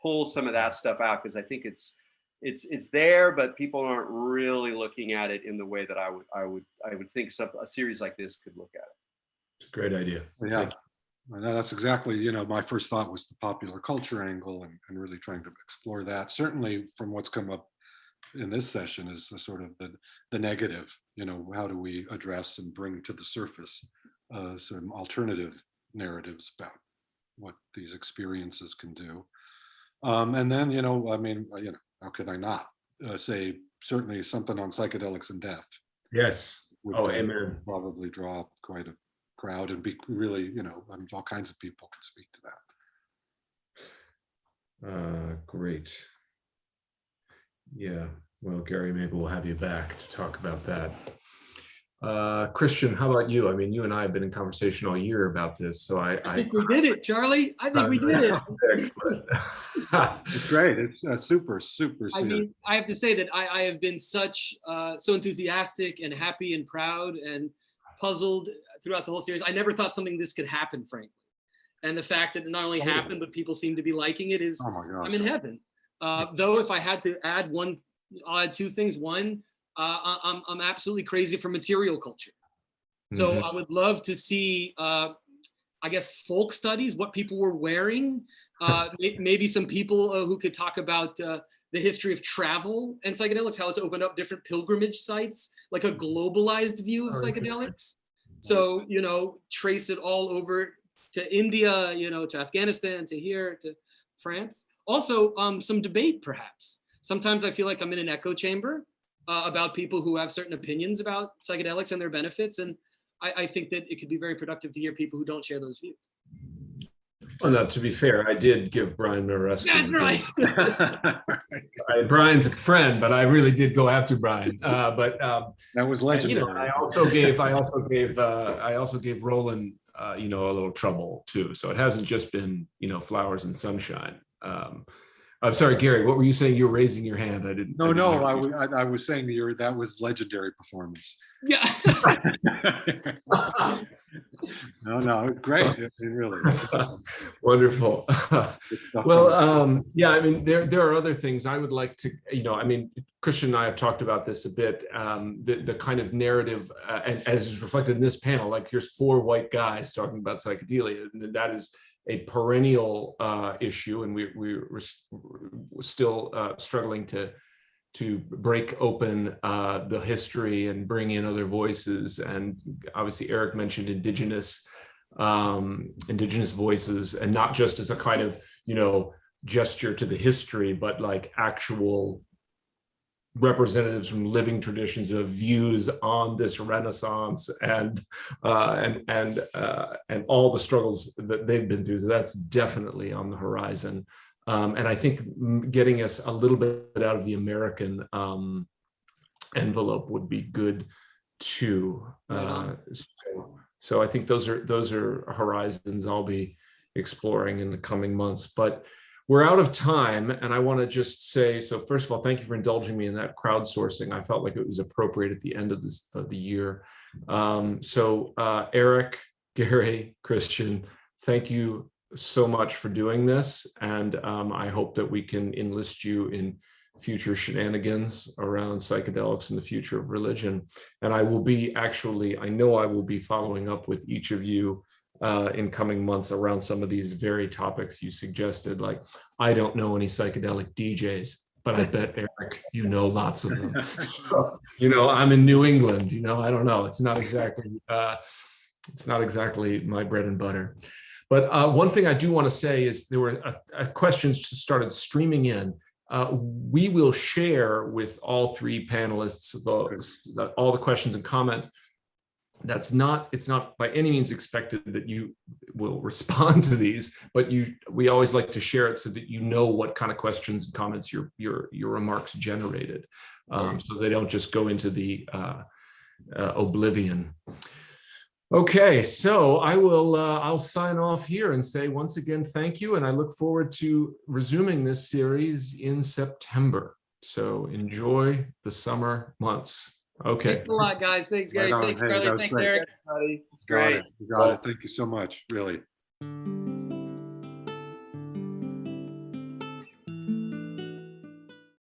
pull some of that stuff out, because I think it's there, but people aren't really looking at it in the way that I would think a series like this could look at it. It's a great idea. Yeah. That's exactly, my first thought was the popular culture angle and really trying to explore that. Certainly from what's come up in this session is the sort of the negative, how do we address and bring to the surface some alternative narratives about what these experiences can do. And then, how could I not say certainly something on psychedelics and death? Yes. Amen. Probably draw quite a crowd and be really, all kinds of people can speak to that. Great. Yeah. Well, Gary, maybe we'll have you back to talk about that. Christian, how about you? I mean, you and I have been in conversation all year about this, so I think we did it, Charlie. I think we did it. It's great. It's super, super. I mean, I have to say that I have been so enthusiastic and happy and proud and puzzled throughout the whole series. I never thought something this could happen, frankly. And the fact that it not only happened, but people seem to be liking it is, I'm in heaven. Though if I had to add two things. One, I'm absolutely crazy for material culture. So I would love to see, I guess, folk studies, what people were wearing, maybe some people who could talk about the history of travel and psychedelics, how it's opened up different pilgrimage sites, like a globalized view of psychedelics. So, trace it all over to India, to Afghanistan, to here, to France. Also, some debate, perhaps. Sometimes I feel like I'm in an echo chamber about people who have certain opinions about psychedelics and their benefits. And I think that it could be very productive to hear people who don't share those views. Well, no, to be fair, I did give Brian Mareski. That's right. Brian's a friend, but I really did go after Brian. But that was legendary. I also gave Roland, a little trouble too. So it hasn't just been, flowers and sunshine. I'm sorry, Gary, what were you saying? You were raising your hand. I didn't. I was saying that was legendary performance. Yeah. No, great. It really. Wonderful. Well, yeah, I mean, there are other things I would like to, Christian and I have talked about this a bit, the kind of narrative, and as is reflected in this panel, like here's 4 white guys talking about psychedelia, and that is a perennial issue, and we're still struggling to break open the history and bring in other voices. And obviously Erik mentioned indigenous voices, and not just as a kind of, gesture to the history, but like actual representatives from living traditions of views on this Renaissance and all the struggles that they've been through. So that's definitely on the horizon. And I think getting us a little bit out of the American envelope would be good too. So I think those are horizons I'll be exploring in the coming months. But we're out of time, and I want to just say, so first of all, thank you for indulging me in that crowdsourcing. I felt like it was appropriate at the end of the year. Erik, Gary, Christian, thank you so much for doing this, and I hope that we can enlist you in future shenanigans around psychedelics and the future of religion. And I know I will be following up with each of you in coming months around some of these very topics you suggested. Like, I don't know any psychedelic DJs, but I bet, Erik, you know lots of them. So, I'm in New England, I don't know. It's not exactly my bread and butter. But one thing I do want to say is there were questions started streaming in. We will share with all three panelists all the questions and comments. It's not by any means expected that you will respond to these, but we always like to share it so that you know what kind of questions and comments your remarks generated, so they don't just go into the oblivion. Okay, so I'll sign off here and say once again thank you, and I look forward to resuming this series in September. So enjoy the summer months. Okay. Thanks a lot, guys. Thanks, Gary. Right on. Thanks, Hey, Charlie. that was Thanks, great. Erik. It's great. You got it. Thank you so much, really.